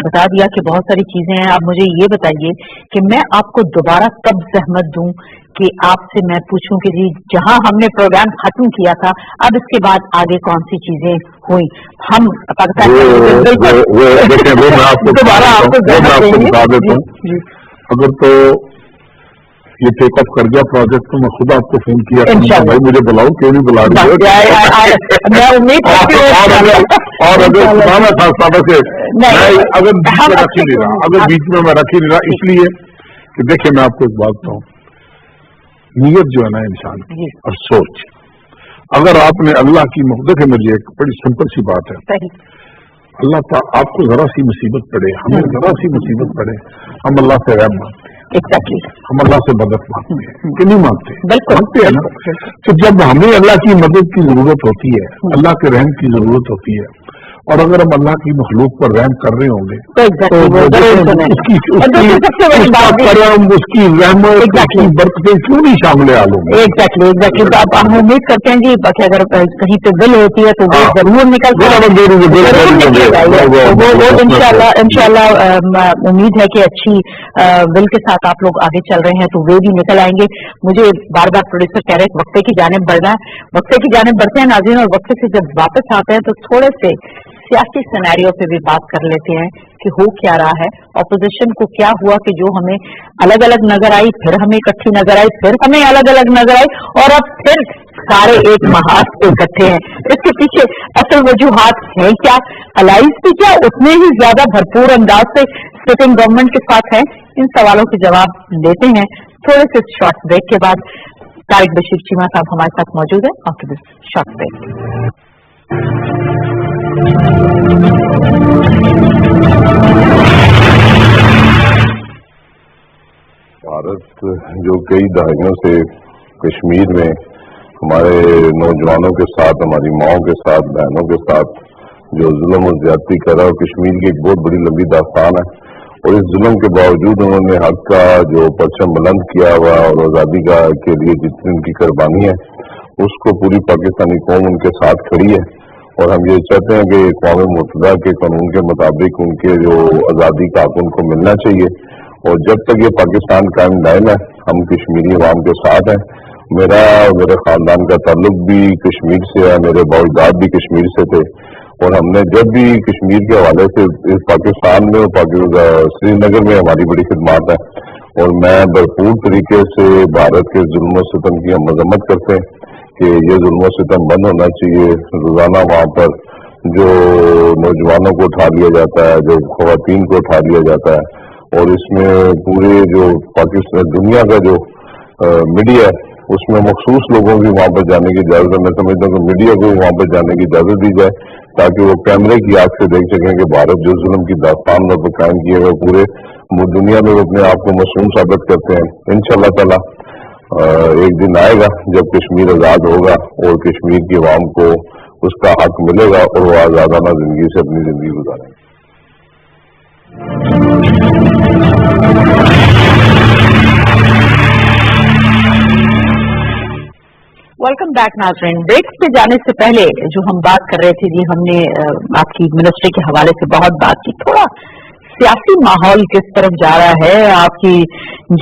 بتا دیا کہ بہت ساری چیزیں ہیں. آپ مجھے یہ بتائیے کہ میں آپ کو دوبارہ کب زحمت دوں کہ آپ سے میں پوچھوں کہ جی جہاں ہم نے پروگرام ختم کیا تھا اب اس کے بعد آگے کون سی چیزیں ہوئی, ہم پاکستان دوبارہ آپ کو بتا دیتا ہوں. اگر تو یہ ٹیک اپ کر گیا پروجیکٹ تو میں خود آپ کو فون کیا بھائی مجھے بلاؤ, کیوں نہیں بلا رہے, اور اگر بیچ میں میں رکھ ہی نہیں رہا, اس لیے کہ دیکھیں میں آپ کو ایک بات بتاؤں, نیت جو ہے نا انسان کی اور سوچ, اگر آپ نے اللہ کی دیکھیں مجھے ایک بڑی سمپل سی بات ہے, اللہ تعالیٰ آپ کو ذرا سی مصیبت پڑے, ہمیں ذرا سی مصیبت پڑے, ہم اللہ سے رحم مانگتے ہیں, एग्जैक्टली, हम अल्लाह से मदद मांगते हैं कि नहीं मांगते? बिल्कुल मांगते हैं ना। तो जब हमें अल्लाह की मदद की जरूरत होती है, अल्लाह के रहम की जरूरत होती है, और अगर हम अल्लाह की मखलूक पर रहम कर रहे होंगे तो उसकी रहमत, उसकी बरकतें क्यों नहीं शामिल होंगे? Exactly exactly. तो आप हम उम्मीद करते हैं जी बाकी अगर कहीं पे बिल होती है तो वो जरूर निकलता है, वो इंशाल्लाह उम्मीद है कि अच्छी बिल के साथ आप लोग आगे चल रहे हैं तो वे भी निकल आएंगे। मुझे बार बार प्रोड्यूसर कह रहे हैं वक्फे की जानिब बढ़ना है, वक्फे की जानिब बढ़ते हैं नाज़रीन, और वक्फे से जब वापस आते हैं तो थोड़े से सियासी सिनेरियो पे भी बात कर लेते हैं कि हो क्या रहा है, ऑपोजिशन को क्या हुआ कि जो हमें अलग अलग नजर आई, फिर हमें इकट्ठी नजर आई, फिर हमें अलग अलग नजर आई, और अब फिर सारे एक महाज पे इकट्ठे हैं। इसके पीछे असल वजूहात हैं क्या? अलाइंस भी क्या उतने ही ज्यादा भरपूर अंदाज से सिटिंग गवर्नमेंट के साथ है? इन सवालों के जवाब लेते हैं थोड़े से शॉर्ट ब्रेक के बाद। तारिक बशीर चीमा साहब हमारे साथ मौजूद है after this short break. Bharat जो कई दहाइयों से कश्मीर में हमारे नौजवानों के साथ, हमारी माओं के साथ, बहनों के साथ जो जुल्म और ज्यादती कर रहा है, कश्मीर की एक बहुत बड़ी लंबी दास्तान है। और इस जुल्म के बावजूद उन्होंने हक का जो परचम बुलंद किया हुआ और आज़ादी का के लिए जितनी उनकी कुर्बानी है, उसको पूरी पाकिस्तानी कौम उनके साथ खड़ी है। और हम ये चाहते हैं कि अक़वाम मुत्तहिदा के कानून के मुताबिक उनके जो आज़ादी का हक उनको मिलना चाहिए। और जब तक ये पाकिस्तान कायम दायम है, हम कश्मीरी अवाम के साथ हैं। मेरा और मेरे ख़ानदान का ताल्लुक भी कश्मीर से है, मेरे बाप भी कश्मीर से थे, और हमने जब भी कश्मीर के हवाले से इस पाकिस्तान में और श्रीनगर में हमारी बड़ी खिदमत है, और मैं भरपूर तरीके से भारत के जुल्म सितम की हम मजम्मत करते हैं कि ये जुल्म सितम बंद होना चाहिए। रोजाना वहाँ पर जो नौजवानों को उठा लिया जाता है, जो खवातीन को उठा लिया जाता है, और इसमें पूरे जो पाकिस्तान दुनिया का जो मीडिया है उसमें मखसूस लोगों की वहाँ पर जाने की इजाज़त है। मैं समझता हूँ कि मीडिया को वहाँ पर जाने की इजाज़त दी जाए ताकि वो कैमरे की आँख से देख सकें कि भारत जो जुल्म की दास्तान वहाँ पर कायम किए हुए पूरे दुनिया में अपने आप को मासूम साबित करते हैं। इंशाअल्लाह ताला एक दिन आएगा जब कश्मीर आज़ाद होगा और कश्मीर की आवाम को उसका हक मिलेगा और वो आज़ादाना जिंदगी से अपनी जिंदगी गुजारेंगे। वेलकम बैक नाज़रीन। ब्रेक पे जाने से पहले जो हम बात कर रहे थे जी, हमने आपकी मिनिस्ट्री के हवाले से बहुत बात की। थोड़ा सियासी माहौल किस तरफ जा रहा है? आपकी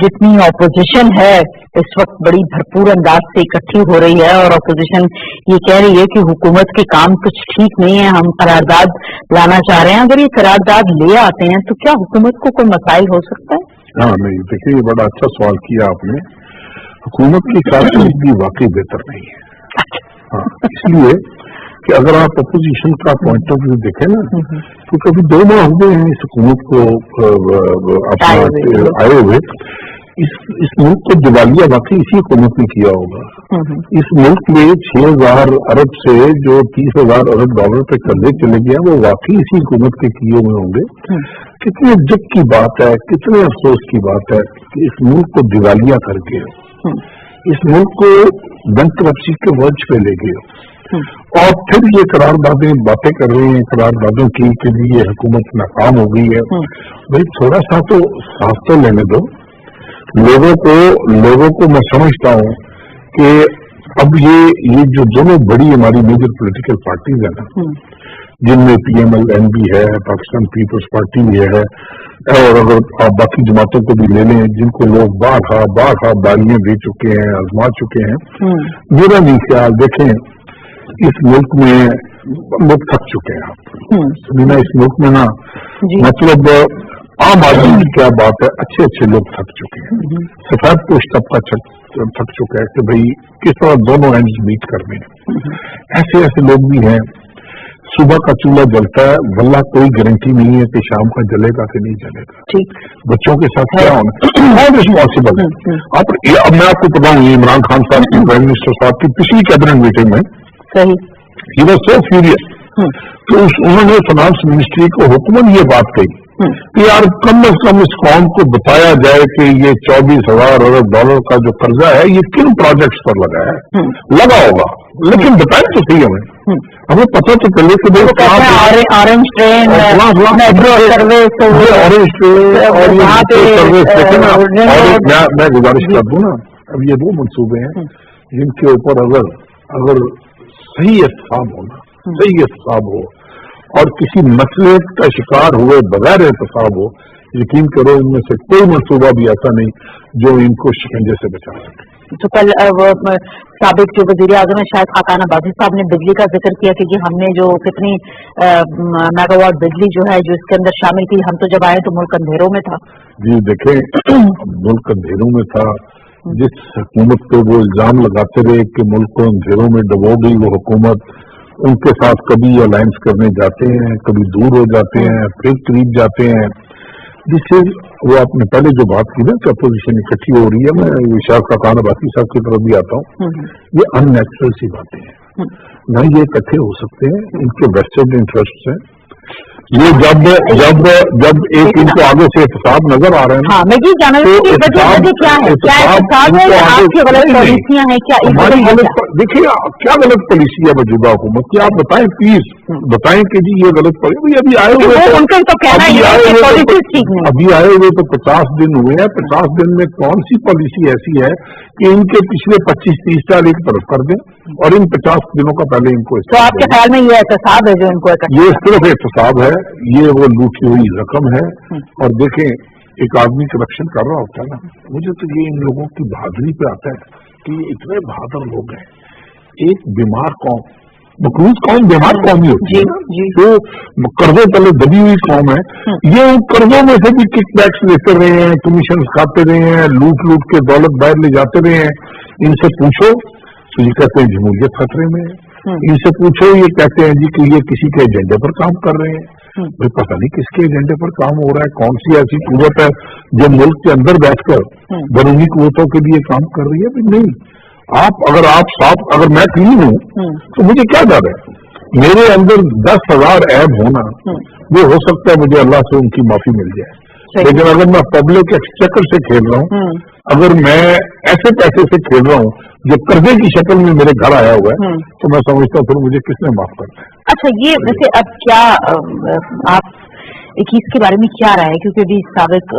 जितनी ऑपोजिशन है इस वक्त बड़ी भरपूर अंदाज से इकट्ठी हो रही है और ऑपोजिशन ये कह रही है कि हुकूमत के काम कुछ ठीक नहीं है, हम करारदाद लाना चाह रहे हैं। अगर ये करारदाद ले आते हैं तो क्या हुकूमत को कोई मसाइल हो सकता है? हाँ नहीं, देखिए ये बड़ा अच्छा सवाल किया आपने। हुकूमत की कारकर्दगी वाकई बेहतर नहीं है। हाँ, इसलिए कि अगर आप अपोजिशन का पॉइंट ऑफ व्यू देखें ना, तो कभी 2 माह हो गए हैं इस हुकूमत को अपना आए हुए। इस मुल्क को दिवालिया वाकई इसी हुकूमत ने किया होगा। इस मुल्क में 6,000 अरब से जो 30,000 अरब डॉलर पे कर्जे चले गया, वो वाकई इसी हुकूमत के किए हुए होंगे। कितने दुख की बात है, कितने अफसोस की बात है कि इस मुल्क को दिवालिया करके इस मुल्क को बैंकरप्सी के वर्ज पे ले गए और फिर ये करारदादें बातें कर रहे हैं, करारदादों की कि ये हुकूमत नाकाम हो गई है। भाई थोड़ा सा तो साफ तो लेने दो लोगों को। मैं समझता हूँ कि अब ये जो दोनों बड़ी हमारी मेजर पॉलिटिकल पार्टीज है ना, जिनमें PMLN भी है, पाकिस्तान पीपल्स पार्टी भी है, और अगर आप बाकी जमातों को भी ले लें जिनको लोग बार बारियां दे चुके हैं, आजमा चुके हैं, मेरा नहीं ख्याल, देखें इस मुल्क में लोग थक चुके हैं। आप इस मुल्क में ना, मतलब आम आदमी की क्या बात है, अच्छे लोग थक चुके हैं। सफेद पोश तबका थक चुका है कि भाई किस तरह दोनों एंड्स मीट करने हैं। ऐसे लोग भी हैं। सुबह का चूल्हा जलता है, वल्लाह कोई गारंटी नहीं है कि शाम का जलेगा कि नहीं जलेगा। ठीक, बच्चों के साथ क्या होना बहुत रिस्पॉन्सिबल है। अब मैं आपको बताऊं, इमरान खान साहब की, प्राइम मिनिस्टर साहब की पिछली कैबिनेट मीटिंग में ही वाज सो फ्यूरियस, तो उन्होंने फाइनेंस मिनिस्ट्री को हुक्मन ये बात कही کہ یار کم از کم اس قوم کو بتایا جائے کہ یہ 24,000 ارب ڈالر کا جو قرضہ ہے یہ کن پروجیکٹس پر لگا ہے، لگا ہوگا لیکن بتائیں تو صحیح ہمیں پتہ تو چلے کہ orange train, metro service, orange train اور سروس دیکھیں نا. اور میں گزارش کر دوں نا، اب یہ وہ منصوبے ہیں جن کے اوپر اگر صحیح احتساب ہونا، صحیح احتساب ہو اور کسی مسئلے کا شکار ہوئے بغیر احتساب ہو، یقین کرو ان میں سے کوئی منصوبہ بھی ایسا نہیں جو ان کو شکنجے سے بچا سکے. تو کل سابق جو وزیر اعظم ہے شاید خاقان آبادی صاحب نے بجلی کا ذکر کیا کہ جی ہم نے جو کتنی میگا واٹ بجلی جو ہے جو اس کے اندر شامل کی، ہم تو جب آئے تو ملک اندھیروں میں تھا. جی دیکھیں ملک اندھیروں میں تھا. جس حکومت پہ وہ الزام لگاتے رہے کہ ملک کو اندھیروں میں ڈبو گئی وہ حکومت، ان کے ساتھ کبھی الائنس کرنے جاتے ہیں، کبھی دور ہو جاتے ہیں، پھر قریب جاتے ہیں. جس سے وہ آپ نے پہلے جو بات کی نا کہ اپوزیشن اکٹھی ہو رہی ہے، میں شاید خاقان آبادی صاحب کی طرف بھی آتا ہوں، یہ ان نیچرل سی باتیں ہیں. نہ یہ اکٹھے ہو سکتے ہیں، ان کے ویسٹڈ انٹرسٹ ہیں. یہ جب ایک ان کو آگے سے احتساب نظر آ رہے ہیں. ہاں میں یہ جانا وجہ کیا ہے، کیا احتساب ہے یا آپ کی غلط پالیسیاں ہیں؟ کیا ہماری غلط، دیکھیے کیا غلط پالیسی ہے موجودہ حکومت کی، آپ بتائیں پلیز بتائیں کہ جی یہ غلط پالیسی. ابھی آئے ہوئے ابھی آئے ہوئے تو 50 دن ہوئے ہیں. 50 دن میں کون سی پالیسی ایسی ہے کہ ان کے پچھلے 25-30 سال ایک طرف کر دیں اور ان 50 دنوں کا پہلے ان کو. تو آپ کے خیال میں یہ احتساب ہے جو ان کو؟ یہ صرف احتساب ہے، یہ وہ لوٹی ہوئی رقم ہے. اور دیکھیں ایک آدمی کرپشن کر رہا ہوتا ہے نا، مجھے تو یہ ان لوگوں کی بہادری پہ آتا ہے کہ یہ اتنے بہادر لوگ ہیں. ایک بیمار قوم، مقروض قوم بیمار قوم ہی ہوتی ہے جو قرضوں پہلے دبی ہوئی قوم ہے. یہ ان قرضوں میں سے بھی کک بیکس لیتے رہے ہیں، کمیشن کھاتے رہے ہیں، لوٹ کے دولت باہر لے جاتے رہے ہیں. ان سے پوچھو تو یہ کہتے ہیں جمہوریت خطرے میں ہے. ان سے پوچھو یہ کہتے ہیں جی کہ یہ کسی کے ایجنڈے پر کام کر رہے ہیں. بھائی پتہ نہیں کس کے ایجنڈے پر کام ہو رہا ہے، کون سی ایسی قوت ہے جو ملک کے اندر بیٹھ کر بیرونی قوتوں کے لیے کام کر رہی ہے. نہیں، آپ صاف، اگر میں کلین ہوں تو مجھے کیا ڈر ہے؟ میرے اندر 10,000 عیب ہونا، وہ ہو سکتا ہے مجھے اللہ سے ان کی معافی مل جائے. لیکن اگر میں پبلک ایکسچیکر سے کھیل رہا ہوں، اگر میں ایسے پیسے سے کھیل رہا ہوں جو قرضے کی شکل میں میرے گھر آیا ہوا ہے، تو میں سمجھتا ہوں پھر مجھے کس نے معاف کرنا ہے. اچھا یہ ویسے اب کیا آپ اس کے بارے میں کیا رہا ہے؟ کیونکہ ابھی سابق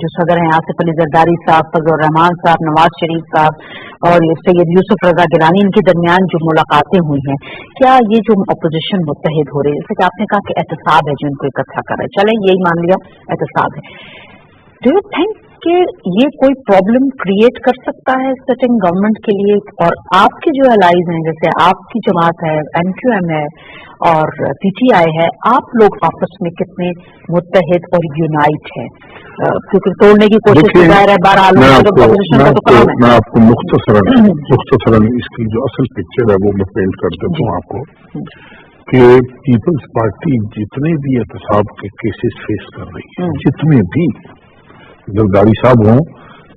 جو صدر ہیں آصف علی زرداری صاحب، فضل الرحمان صاحب، نواز شریف صاحب اور سید یوسف رضا گیلانی، ان کے درمیان جو ملاقاتیں ہوئی ہیں، کیا یہ جو اپوزیشن متحد ہو رہی ہے، جیسے کہ آپ نے کہا کہ احتساب ہے جو ان کو اکٹھا کر رہا ہے، چلیں یہی مان لیا احتساب ہے، ڈو یو تھنک کہ یہ کوئی پرابلم کریٹ کر سکتا ہے سٹنگ گورنمنٹ کے لیے؟ اور آپ کے جو الائز ہیں، جیسے آپ کی جماعت ہے، MQM ہے اور PTI ہے، آپ لوگ آپس میں کتنے متحد اور یونائٹ ہیں؟ کیونکہ توڑنے کی کوشش کی جا رہا ہے بہرحال. میں آپ کو مختصراً اس کی جو اصل پکچر ہے وہ میں پینٹ کر دیتا ہوں آپ کو کہ پیپلز پارٹی جتنے بھی احتساب کے کیسز فیس کر رہی ہے، جتنے بھی زرداری صاحب ہوں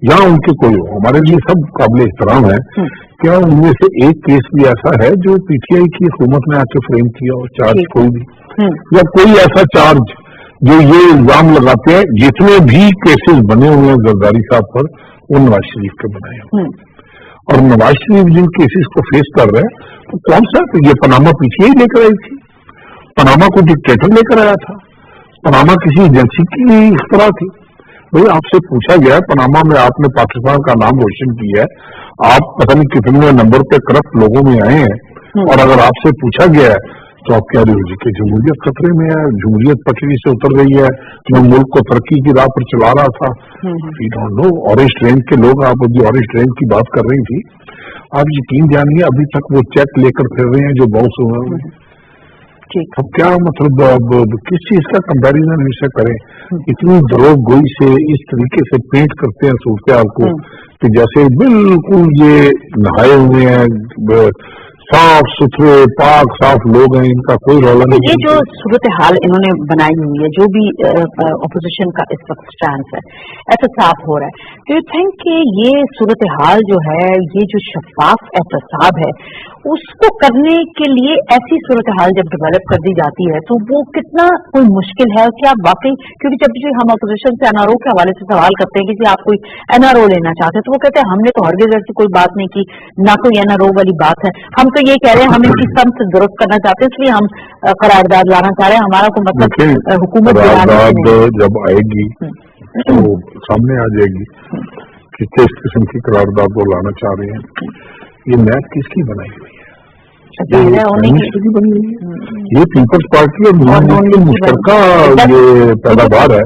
یا ان کے کوئی ہو، ہمارے لیے سب قابل احترام ہے. کیا ان میں سے ایک کیس بھی ایسا ہے جو PTI کی حکومت نے آ کے فریم کیا ہو، چارج کوئی بھی، یا کوئی ایسا چارج جو یہ الزام لگاتے ہیں؟ جتنے بھی کیسز بنے ہوئے ہیں زرداری صاحب پر وہ نواز شریف کے بنائے ہیں. اور نواز شریف جن کیسز کو فیس کر رہے ہیں تو کون سا؟ یہ پاناما PTI لے کر آئی تھی، پاناما کو ڈکٹیٹر لے کر آیا تھا، پاناما کسی ایجنسی کی اختراع تھی. بھائی آپ سے پوچھا گیا ہے پاناما میں آپ نے پاکستان کا نام روشن کیا ہے، آپ پتہ نہیں کتنے نمبر پہ کرپٹ لوگوں میں آئے ہیں، اور اگر آپ سے پوچھا گیا ہے تو آپ کیا رہے ہو جی کہ جمہوریت خطرے میں ہے، جمہوریت پٹری سے اتر رہی ہے، میں ملک کو ترقی کی راہ پر چلا رہا تھا. We don't know. Orange train کے لوگ، آپ ابھی اورنج ٹرین کی بات کر رہی تھی، آپ یقین جانیے ابھی تک وہ چیک لے کر پھر رہے ہیں جو باؤنس ہوئے ہیں. اب کیا مطلب اب کس چیز کا کمپیریزن ان سے کریں؟ اتنی دروغ گوئی سے اس طریقے سے پینٹ کرتے ہیں صورتحال کو کہ جیسے بالکل یہ نہائے ہوئے ہیں साफ सुथरे पाक साफ लोग हैं, इनका कोई रौला नहीं। ये जो सूरत हाल इन्होंने बनाई हुई है, जो भी अपोजिशन का इस वक्त स्टैंड है, एहतसाब हो रहा है, तो यू थिंक कि ये सूरत हाल जो है, ये जो शफाफ एहतसाब है, उसको करने के लिए ऐसी सूरत हाल जब डेवलप कर दी जाती है तो वो कितना कोई मुश्किल है? क्या वाकई, क्योंकि जब भी हम अपोजिशन से एनआरओ के हवाले से सवाल करते हैं कि आप कोई एनआरओ लेना चाहते हैं, तो वो कहते हैं हमने तो हरगिज़ ऐसी कोई बात नहीं की, ना कोई एनआरओ वाली बात है, हम तो ये कह रहे हैं हम इनकी संत दुरुस्त करना चाहते हैं, इसलिए हम करारदाद लाना चाह रहे हैं, हमारा को मतलब हुकूमत जब आएगी तो सामने आ जाएगी कि किस किस्म की करारदाद वो लाना चाह रहे हैं। ये मैप किसकी बनाई हुई है? की बनी हुई है। ये पीपल्स पार्टी और नॉन की मुश्तरका ये पैदावार है।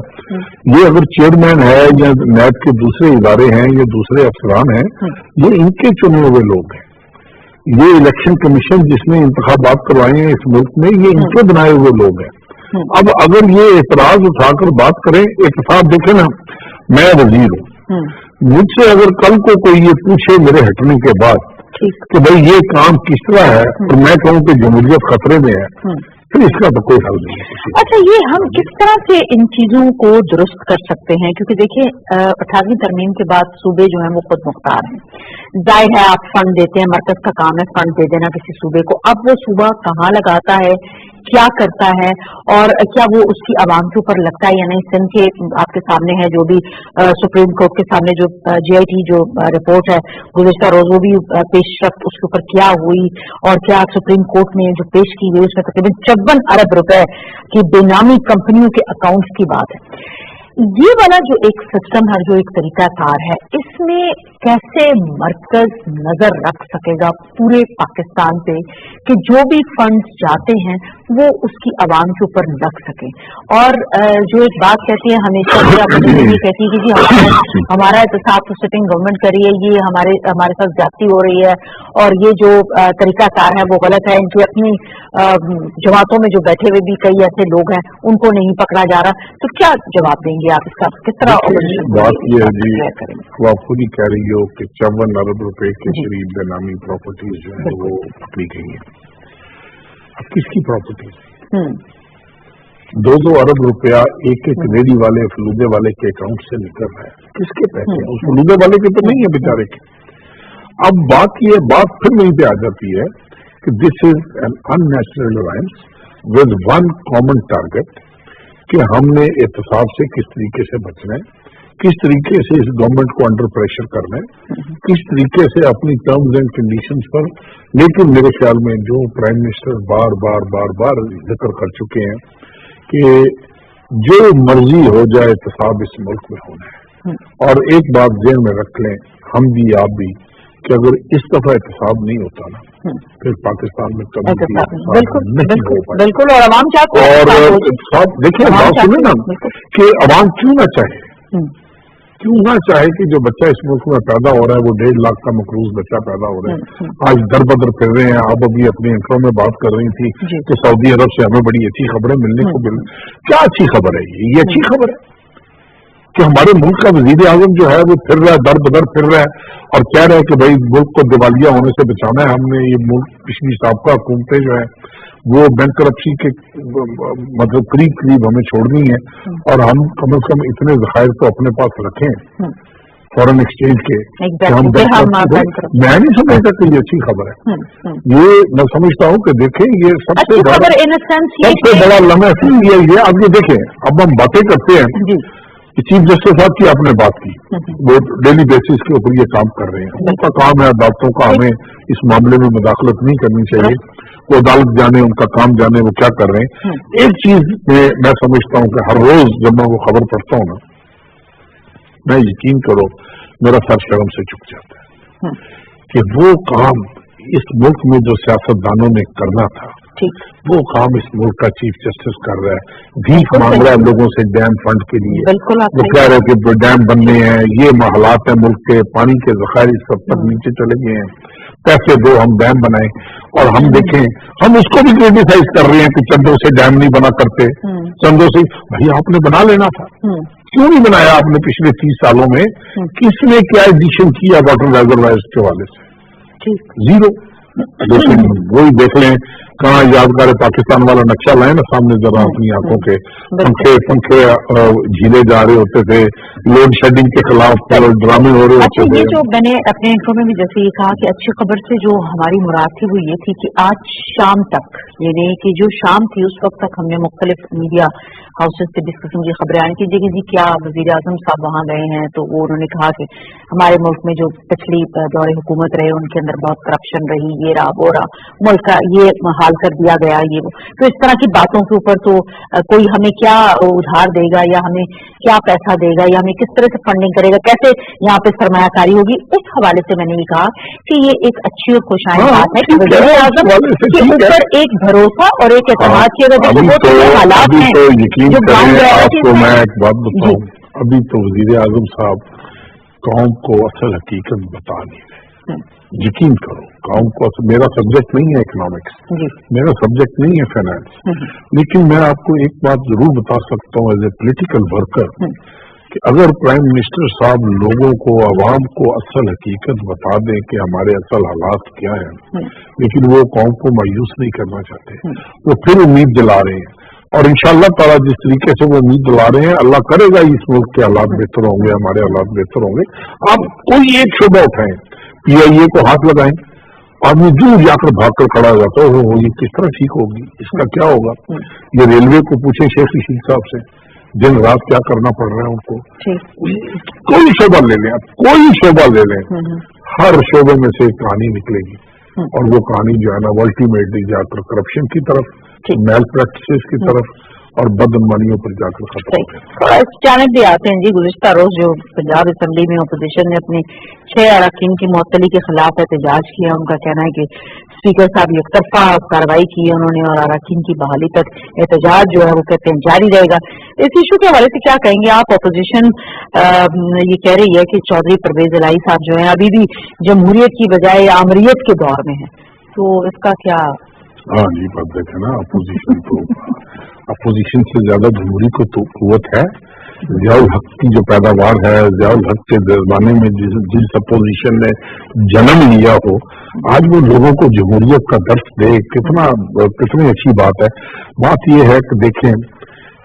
ये अगर चेयरमैन है या नैब के दूसरे इदारे हैं या दूसरे अफसरान हैं, ये इनके चुने हुए लोग हैं। ये इलेक्शन कमीशन जिसने इंतखाबात करवाए हैं इस मुल्क में, ये इनके बनाए हुए लोग हैं। अब अगर ये एतराज उठाकर बात करें, एहतसाब देखें ना, मैं वजीर हूँ, मुझसे अगर कल को कोई ये पूछे मेरे हटने के बाद कि भाई ये काम किस तरह है, और मैं कहूँ कि जमहूरियत खतरे में है, फिर इसका तो कोई हल नहीं है। अच्छा, ये हम किस तरह से इन चीजों को दुरुस्त कर सकते हैं? क्योंकि देखिए 18वीं तरमीम के बाद सूबे जो हैं वो खुद मुख्तार हैं। जाहिर है आप फंड देते हैं, मरकज का काम है फंड दे देना किसी सूबे को। अब वो सूबा कहाँ लगाता है, क्या करता है, और क्या वो उसकी आवाम के ऊपर लगता है या नहीं? सिंध के आपके सामने है जो भी सुप्रीम कोर्ट के सामने जो GIT जो रिपोर्ट है गुज़िश्ता रोज, वो भी पेशरफ्त उसके ऊपर क्या हुई और क्या सुप्रीम कोर्ट में जो पेश की गई उसमें तकरीबन 54 अरब रुपए की बेनामी कंपनियों के अकाउंट्स की बात है। ये वाला जो एक सिस्टम है, जो एक तरीका कार है, इसमें कैसे मरकज नजर रख सकेगा पूरे पाकिस्तान पे कि जो भी फंड्स जाते हैं वो उसकी आवाम के ऊपर लग सके? और जो एक बात कहती है हमेशा ये कहती है कि जी हमारा एहतसाब तो सिटिंग गवर्नमेंट कर रही है, ये हमारे साथ ज्यादती हो रही है और ये जो तरीका कार है वो गलत है, इनकी अपनी जमातों में जो बैठे हुए भी कई ऐसे लोग हैं उनको नहीं पकड़ा जा रहा। तो क्या जवाब देंगे आप इसका? किस तरह बात ये है जी, वो आप खुद ही कह रही हो कि 54 अरब रुपए के करीब बेनामी प्रॉपर्टीज जो है वो पकड़ी गई है। अब किसकी प्रॉपर्टीज? 2-2 अरब रुपया एक रेडी वाले फलूदे वाले के अकाउंट से निकल रहा है। किसके पैसे? उस फलूदे वाले के तो नहीं है बेचारे के। अब बात फिर वहीं पे आ जाती है कि this is an unnatural alliance with one common target कि हमने एहतसाब से किस तरीके से बचना है, किस तरीके से इस गवर्नमेंट को अंडर प्रेशर करना है, किस तरीके से अपनी टर्म्स एंड कंडीशंस पर। लेकिन मेरे ख्याल में जो प्राइम मिनिस्टर बार बार जिक्र कर चुके हैं कि जो मर्जी हो जाए एहतसाब इस मुल्क में होना है। और एक बात ध्यान में रख लें, हम भी आप भी, कि अगर इस दफा एहतसाब नहीं होता ना फिर पाकिस्तान में कभी नहीं हो पाए। बिल्कुल। और अवाम चाहते हैं, और एहतसाब देखिए, बात सुने ना कि अवाम क्यों ना चाहे कि जो बच्चा इस मुल्क में पैदा हो रहा है वो 1.5 लाख का मकरूज बच्चा पैदा हो रहा है, आज दर बदर फिर रहे हैं। आप अभी अपने इंट्रो में बात कर रही थी कि सऊदी अरब से हमें बड़ी अच्छी खबरें मिलने को मिल। क्या अच्छी खबर है? ये अच्छी खबर है कि हमारे मुल्क का वजीर आजम जो है वो फिर रहा है, दर बदर फिर रहा है और कह रहा है कि भाई मुल्क को दिवालिया होने से बचाना है। हमने ये मुल्क पिछली साबका हुकूमतें जो है वो बैंकरप्सी के मतलब करीब हमें छोड़नी है और हम कम से कम इतने ज़खायर तो अपने पास रखें फॉरेन एक्सचेंज के। हम मैं नहीं समझता कि ये अच्छी खबर है। ये मैं समझता हूँ कि देखें ये सबसे बड़ा लम्हा है ये। अब ये देखें, अब हम बातें करते हैं, चीफ जस्टिस साहब की आपने बात की, वो डेली बेसिस के ऊपर ये काम कर रहे हैं, उनका काम है अदालतों का, हमें इस मामले में मुदाखलत नहीं करनी चाहिए, वो अदालत जाने, उनका काम जाने वो क्या कर रहे हैं। एक चीज में मैं समझता हूँ कि हर रोज जब मैं वो खबर पढ़ता हूँ ना, मैं यकीन करो मेरा सर शर्म से झुक जाता है कि वो काम इस मुल्क में जो सियासतदानों ने करना था वो काम इस मुल्क का चीफ जस्टिस कर रहा है। भीख मांग रहा है लोगों से डैम फंड के लिए। वो कह रहे हैं कि डैम बनने हैं, ये हालात है मुल्क के, पानी के ज़खायर सब तक नीचे चले गए हैं, पैसे दो हम डैम बनाएं। और हम देखें, हम उसको भी क्रिटिसाइज कर रहे हैं कि चंदों से डैम नहीं बना करते, चंदों से। भाई आपने बना लेना था, क्यों नहीं बनाया आपने? पिछले 30 सालों में किसने क्या एडिशन किया वाटर रिजर्वायर्स के हवाले से? जीरो। लेकिन वही देख लें कहाँ यादगार पाकिस्तान वाला नक्शा लाए ना सामने जरा अपनी आंखों के, पंखे झीले जा रहे होते थे, लोड शेडिंग के खिलाफ ड्रामे हो रहे होते थे। ये जो मैंने अपने इंट्रो में भी जैसे ये कहा कि अच्छी खबर से जो हमारी मुराद थी वो ये थी कि आज शाम तक, यानी कि जो शाम थी उस वक्त तक हमने मुख्तलिफ मीडिया हाउसेज से जिस किस्म की खबरें आने की जगह जी क्या वजीर आजम साहब वहाँ गए हैं, तो वो उन्होंने कहा कि हमारे मुल्क में जो पिछली दौरे हुकूमत रहे उनके अंदर बहुत करप्शन रही, ये रहा वो रहा, मुल्क का ये हाल कर दिया गया, ये वो। तो इस तरह की बातों के ऊपर तो कोई हमें क्या उधार देगा या हमें क्या पैसा देगा या हमें किस तरह से फंडिंग करेगा, कैसे यहाँ पे सरमायाकारी होगी, इस हवाले से मैंने ये कहा कि ये एक अच्छी और खुशहाल बात है कि वज़ीर आज़म के ऊपर एक भरोसा और एक एतमाद की वजह से वो हालात हैं जो आपको मैं एक बात बताऊं, अभी तो वजीर आजम साहब कौम को असल हकीकत बता नहीं रहे। यकीन करो, कौम को मेरा सब्जेक्ट नहीं है इकोनॉमिक्स, मेरा सब्जेक्ट नहीं है फाइनेंस, लेकिन मैं आपको एक बात जरूर बता सकता हूँ एज ए पॉलिटिकल वर्कर कि अगर प्राइम मिनिस्टर साहब लोगों को, आवाम को असल हकीकत बता दें कि हमारे असल हालात क्या हैं, लेकिन वो कौम को मायूस नहीं करना चाहते, वो फिर उम्मीद दिला रहे हैं। और इंशाअल्लाह ताला जिस तरीके से वो उम्मीद दिला रहे हैं, अल्लाह करेगा इस मुल्क के हालात बेहतर होंगे, हमारे हालात बेहतर होंगे। आप कोई एक शोबा उठाएं, PIA को हाथ लगाएं, आदमी दूर जाकर भागकर खड़ा हो जाता है, ये किस तरह ठीक होगी, इसका क्या होगा। ये रेलवे को पूछे शेख रशीद साहब से, दिन रात क्या करना पड़ रहा है उनको। कोई शोबा ले लें, कोई शोबा ले लें, हर शोबे में से एक कहानी निकलेगी, और वो कहानी जो है ना अल्टीमेटली जाकर करप्शन की तरफ, मैल प्रैक्टिसेस की तरफ और बदअमनियों पर जाकर खत्म। इस जानब भी आते हैं जी, गुज़िश्ता रोज जो पंजाब असम्बली में अपोजिशन ने अपनी 6 अरकान की मुअत्तली के खिलाफ एहतजाज किया, उनका कहना है कि स्पीकर साहब एक तरफा कार्रवाई की है उन्होंने और अरकान की बहाली तक एहतजाज जो है वो कहते हैं जारी रहेगा। इस इशू के हवाले से क्या कहेंगे आप? अपोजिशन ये कह रही है कि चौधरी परवेज इलाही साहब जो है अभी भी जमहूरियत की बजाय आमरीत के दौर में है, तो इसका क्या? हाँ जी, बात देखे ना, अपोजिशन से ज्यादा जमहूरी को तो कुव्वत है। ज़ियाउल हक की जो पैदावार है, ज़ियाउल हक के जमाने में जिस अपोजिशन ने जन्म लिया हो, आज वो लोगों को जमहूरियत का दर्स दे, कितनी अच्छी बात है। बात ये है कि देखें,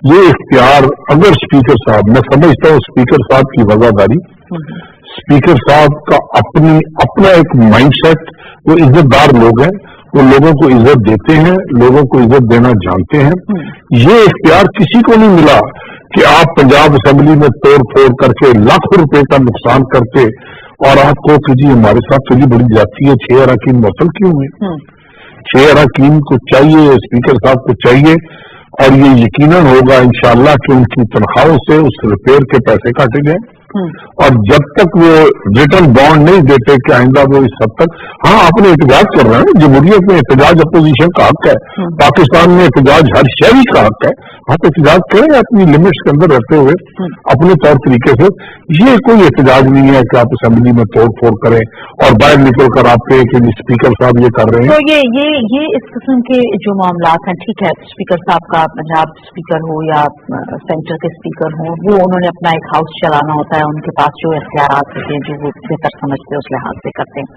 ये इख्तियार अगर स्पीकर साहब, मैं समझता हूँ स्पीकर साहब की वफादारी, स्पीकर साहब का अपना एक माइंडसेट, वो इज्जतदार लोग हैं, वो लोगों को इज्जत देते हैं, लोगों को इज्जत देना जानते हैं। ये इख्तियार किसी को नहीं मिला कि आप पंजाब असेंबली में तोड़ फोड़ करके लाखों रुपए का नुकसान करके और आपको कि जी हमारे साथ तो बड़ी जाती है, 6 अरकान मुअत्तल क्यों है? 6 अरकान को चाहिए, स्पीकर साहब को चाहिए, और ये यकीनन होगा इंशाअल्लाह कि उनकी तनख्वाहों से उस रिपेयर के पैसे काटे जाए। और जब तक वो रिटर्न बॉन्ड नहीं देते कि आइंदा वो इस हद तक, हाँ आपने एहतजाज कर रहे हैं, जमहूरियत में एहतजाज अपोजिशन का हक है, पाकिस्तान में एहतजाज हर शहरी का हक है, आप एहतजाज करें अपनी लिमिट्स के अंदर रहते हुए अपने तौर तरीके से। ये कोई एहतजाज नहीं है कि आप असेंबली में तोड़ फोड़ करें और बाहर निकल कर आप कहें कि स्पीकर साहब ये कर रहे हैं। तो ये इस किस्म के जो मामला हैं, ठीक है, स्पीकर साहब का पंजाब स्पीकर हो या सेंटर के स्पीकर हो, वो उन्होंने अपना एक हाउस चलाना होता है, उनके पास जो इख्तियारात होते हैं जो वो बेहतर समझते हैं उस लिहाज से करते हैं।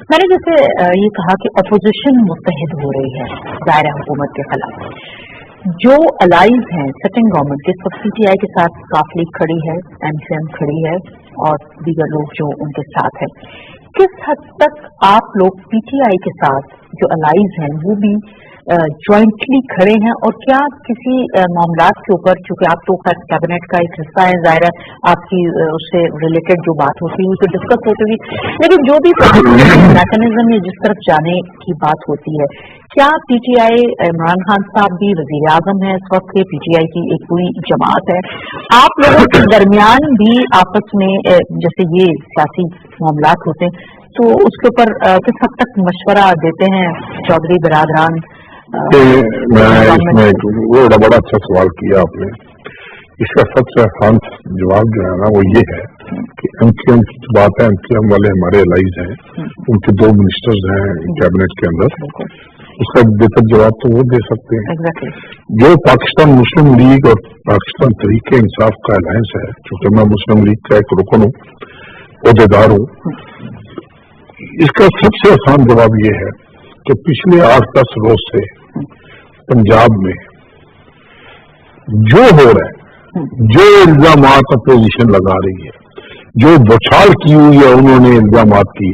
मैंने जैसे ये कहा कि अपोजिशन मुत्तहिद हो रही है दायरा हुकूमत के खिलाफ, जो अलाइज हैं सिटिंग गवर्नमेंट के, सब PTI के साथ काफी खड़ी है, MCM खड़ी है और दीगर लोग जो उनके साथ है। किस हद तक आप लोग PTI के साथ जो अलाइज हैं वो भी ज्वाइंटली खड़े हैं, और क्या किसी मामलात के ऊपर, चूंकि आप तो खैर कैबिनेट का एक हिस्सा है, जाहिर है आपकी उससे रिलेटेड जो बात होती है तो डिस्कस होती हुई, लेकिन जो भी मैकेनिज्म या जिस तरफ जाने की बात होती है, क्या PTI, इमरान खान साहब भी वजीर आजम है इस वक्त के, PTI की एक पूरी जमात है, आप लोगों के दरमियान भी आपस में जैसे ये सियासी मामलात होते हैं तो उसके ऊपर किस हद तक मशवरा देते हैं चौधरी बिरादरान? मैं इसमें वो बड़ा अच्छा सवाल किया आपने। इसका सबसे आसान जवाब जो है ना वो ये है कि MCM की बात है, MCM वाले हमारे एलाइज हैं, उनके 2 मिनिस्टर्स हैं कैबिनेट के अंदर, उसका बेहतर जवाब तो वो दे सकते हैं। जो पाकिस्तान मुस्लिम लीग और पाकिस्तान तहरीक इंसाफ का अलायंस है, चूंकि मैं मुस्लिम लीग का एक रुकन हूँ, अहदेदार हूँ, इसका सबसे आसान जवाब ये है کہ پچھلے 8-10 روز سے پنجاب میں جو ہو رہا ہے، جو الزامات اپوزیشن لگا رہی ہے، جو بچھاڑ کی ہوئی ہے انہوں نے الزامات کی،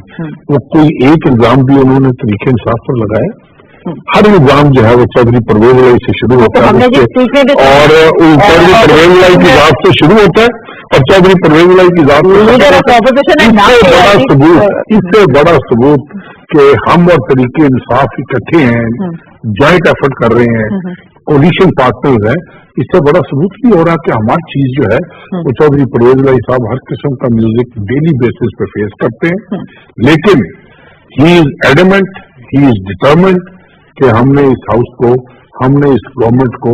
وہ کوئی ایک الزام بھی انہوں نے طریقے انصاف پر لگایا؟ ہر الزام جو ہے وہ چودھری پرویز لائی سے شروع ہوتا ہے، اور چودھری پرویز لائی کی ذات سے شروع ہوتا ہے، اور چودھری پرویز لائی کی ذات اس سے بڑا ثبوت کہ ہم اور طریقے انصاف اکٹھے ہیں، جوائنٹ ایفرٹ کر رہے ہیں، کولیشن پارٹنرز ہیں، اس سے بڑا ثبوت بھی ہو رہا کہ ہماری چیز جو ہے وہ چودھری پرویز لائی صاحب ہر قسم کا میوزک ڈیلی بیسس پہ فیس کرتے ہیں، لیکن ہی از ایڈمنٹ، ہی از ڈٹرمنٹ کہ ہم نے اس ہاؤس کو، ہم نے اس گورنمنٹ کو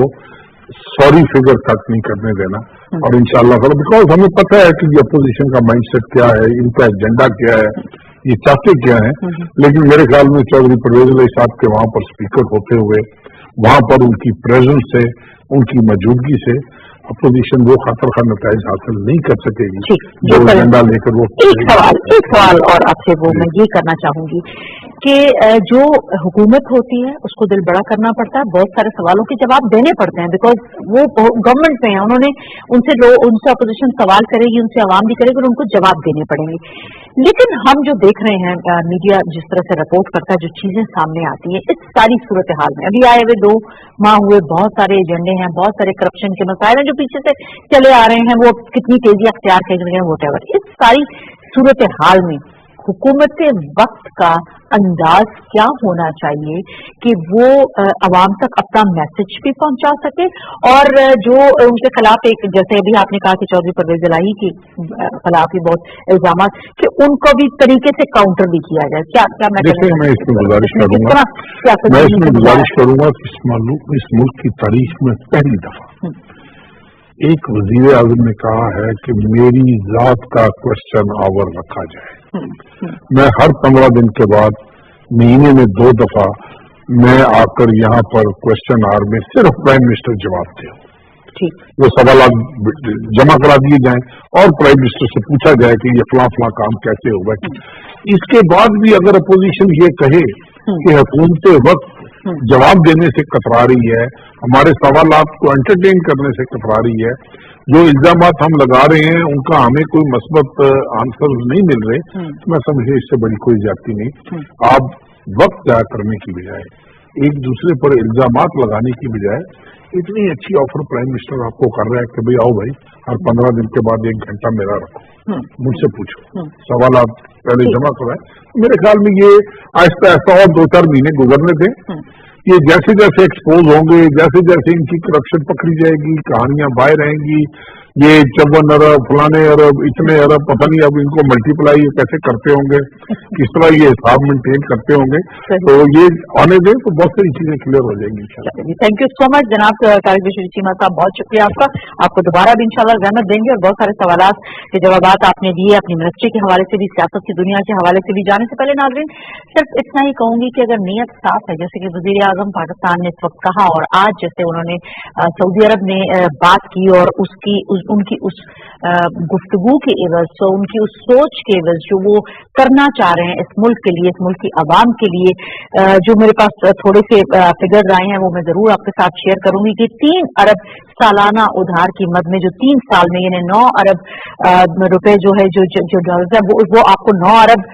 سوری فگر تک نہیں کرنے دینا، اور انشاءاللہ تعالی بیکاز ہمیں پتہ ہے کہ یہ اپوزیشن کا مائنڈ سیٹ کیا ہے، ان کا ایجنڈا کیا ہے، یہ چاہتے کیا ہیں، لیکن میرے خیال میں چودھری پرویز لائی صاحب کے وہاں پر اسپیکر ہوتے ہوئے، وہاں پر ان کی پریزنس سے، ان کی موجودگی سے اپوزیشن وہ خاطر خواہ نتائج حاصل نہیں کر سکے گی جو ایجنڈا لے کر وہ ایک سوال اور آپ سے وہ میں یہ کرنا چاہوں گی کہ جو حکومت ہوتی ہے اس کو دل بڑا کرنا پڑتا ہے، بہت سارے سوالوں کے جواب دینے پڑتے ہیں بیکاز وہ گورنمنٹ میں ہیں، انہوں نے ان سے اپوزیشن سوال کرے گی، ان سے عوام بھی کرے گی اور ان کو جواب دینے پڑیں گے، لیکن ہم جو دیکھ رہے ہیں میڈیا جس طرح سے رپورٹ کرتا ہے، جو چیزیں سامنے آتی ہیں اس ساری صورتحال میں، ابھی آئے ہوئے 2 ماہ ہوئے، بہت سارے ایجنڈے ہیں، بہت سارے کرپشن کے مسائل ہیں جو پیچھے سے چلے آ رہے ہیں، وہ کتنی تیزی اختیار کر رہے ہیں واٹ ایور، اس ساری صورتحال میں حکومت وقت کا انداز کیا ہونا چاہیے کہ وہ عوام تک اپنا میسج بھی پہنچا سکے، اور جو ان کے خلاف ایک جیسے ابھی آپ نے کہا کہ چودھری پرویز لائی کے خلاف ہی بہت الزامات کہ ان کو بھی طریقے سے کاؤنٹر بھی کیا جائے، کیا میں اس میں گزارش کروں گا کہ اس ملک کی تاریخ میں پہلی دفعہ ایک وزیر اعظم نے کہا ہے کہ میری ذات کا کوشچن آور رکھا جائے، میں ہر 15 دن کے بعد مہینے میں 2 دفعہ میں آ کر یہاں پر کوشچن آور میں صرف پرائم منسٹر جواب دے، وہ سوالات جمع کرا دیے جائیں اور پرائم منسٹر سے پوچھا جائے کہ یہ فلاں فلاں کام کیسے ہوگا۔ اس کے بعد بھی اگر اپوزیشن یہ کہے کہ حکومت وقت جواب دینے سے کترا رہی ہے، ہمارے سوالات کو انٹرٹین کرنے سے کترا رہی ہے، جو الزامات ہم لگا رہے ہیں ان کا ہمیں کوئی مثبت آنسر نہیں مل رہے، میں سمجھے اس سے بڑی کوئی زیادتی نہیں۔ آپ وقت ضائع کرنے کی بجائے، ایک دوسرے پر الزامات لگانے کی بجائے، اتنی اچھی آفر پرائم منسٹر آپ کو کر رہا ہے کہ بھئی آؤ بھائی ہر 15 دن کے بعد 1 گھنٹہ میرا رکھو، مجھ سے پوچھو، سوالات پہلے جمع کرائیں، میرے خیال میں یہ آہستہ آہستہ اور 2-4 مہینے گزرنے دیں، یہ جیسے جیسے ایکسپوز ہوں گے، جیسے جیسے ان کی کرپشن پکڑی جائے گی، کہانیاں باہر رہیں گی، یہ 54 ارب فلانے ارب اتنے ارب پتہ نہیں اب ان کو ملٹی پلائی کیسے کرتے ہوں گے، کس طرح یہ حساب مینٹین کرتے ہوں گے، تو یہ آنے دیں تو بہت ساری چیزیں کلیئر ہو جائیں گی انشاءاللہ۔ تھینک یو سو مچ جناب طارق بشیر چیمہ صاحب، بہت شکریہ آپ کو دوبارہ بھی انشاءاللہ زحمت دیں گے، اور بہت سارے سوالات کے جوابات آپ نے دیے اپنی منسٹری کے حوالے سے بھی، سیاست کی دنیا کے حوالے سے بھی۔ جانے سے پہلے ناظرین صرف اتنا ہی کہوں گی کہ اگر نیت صاف ہے، جیسے کہ وزیر اعظم پاکستان نے اس وقت کہا، اور آج جیسے انہوں نے سعودی عرب نے بات کی، اور ان کی اس گفتگو کے عوض، ان کی اس سوچ کے عوض جو وہ کرنا چاہ رہے ہیں اس ملک کے لیے، اس ملک کی عوام کے لیے، جو میرے پاس تھوڑے سے فگرز آئے ہیں وہ میں ضرور آپ کے ساتھ شیئر کروں گی کہ 3 ارب سالانہ ادھار کی مد میں جو 3 سال میں یعنی 9 ارب روپے جو ہے جو ڈالرز ہے وہ آپ کو 9 ارب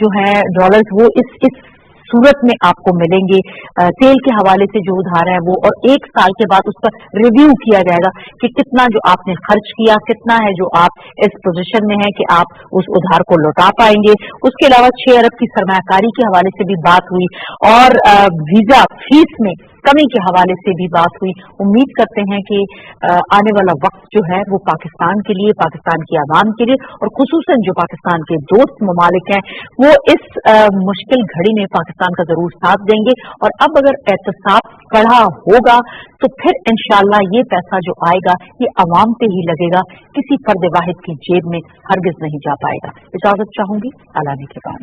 جو ہے ڈالرز وہ اس صورت میں آپ کو ملیں گے، تیل کے حوالے سے جو ادھار ہے وہ، اور 1 سال کے بعد اس پر ریویو کیا جائے گا کہ کتنا جو آپ نے خرچ کیا، کتنا ہے جو آپ اس پوزیشن میں ہے کہ آپ اس ادھار کو لوٹا پائیں گے۔ اس کے علاوہ 6 ارب کی سرمایہ کاری کے حوالے سے بھی بات ہوئی، اور ویزا فیس میں کمی کے حوالے سے بھی بات ہوئی۔ امید کرتے ہیں کہ آنے والا وقت جو ہے وہ پاکستان کے لیے، پاکستان کی عوام کے لیے، اور خصوصاً جو پاکستان کے دوست ممالک ہیں وہ اس مشکل گھڑی میں پاکستان کا ضرور ساتھ دیں گے، اور اب اگر احتساب کڑھا ہوگا تو پھر انشاءاللہ یہ پیسہ جو آئے گا یہ عوام پہ ہی لگے گا، کسی فرد واحد کی جیب میں ہرگز نہیں جا پائے گا۔ اجازت چاہوں گی اعلان کے بعد۔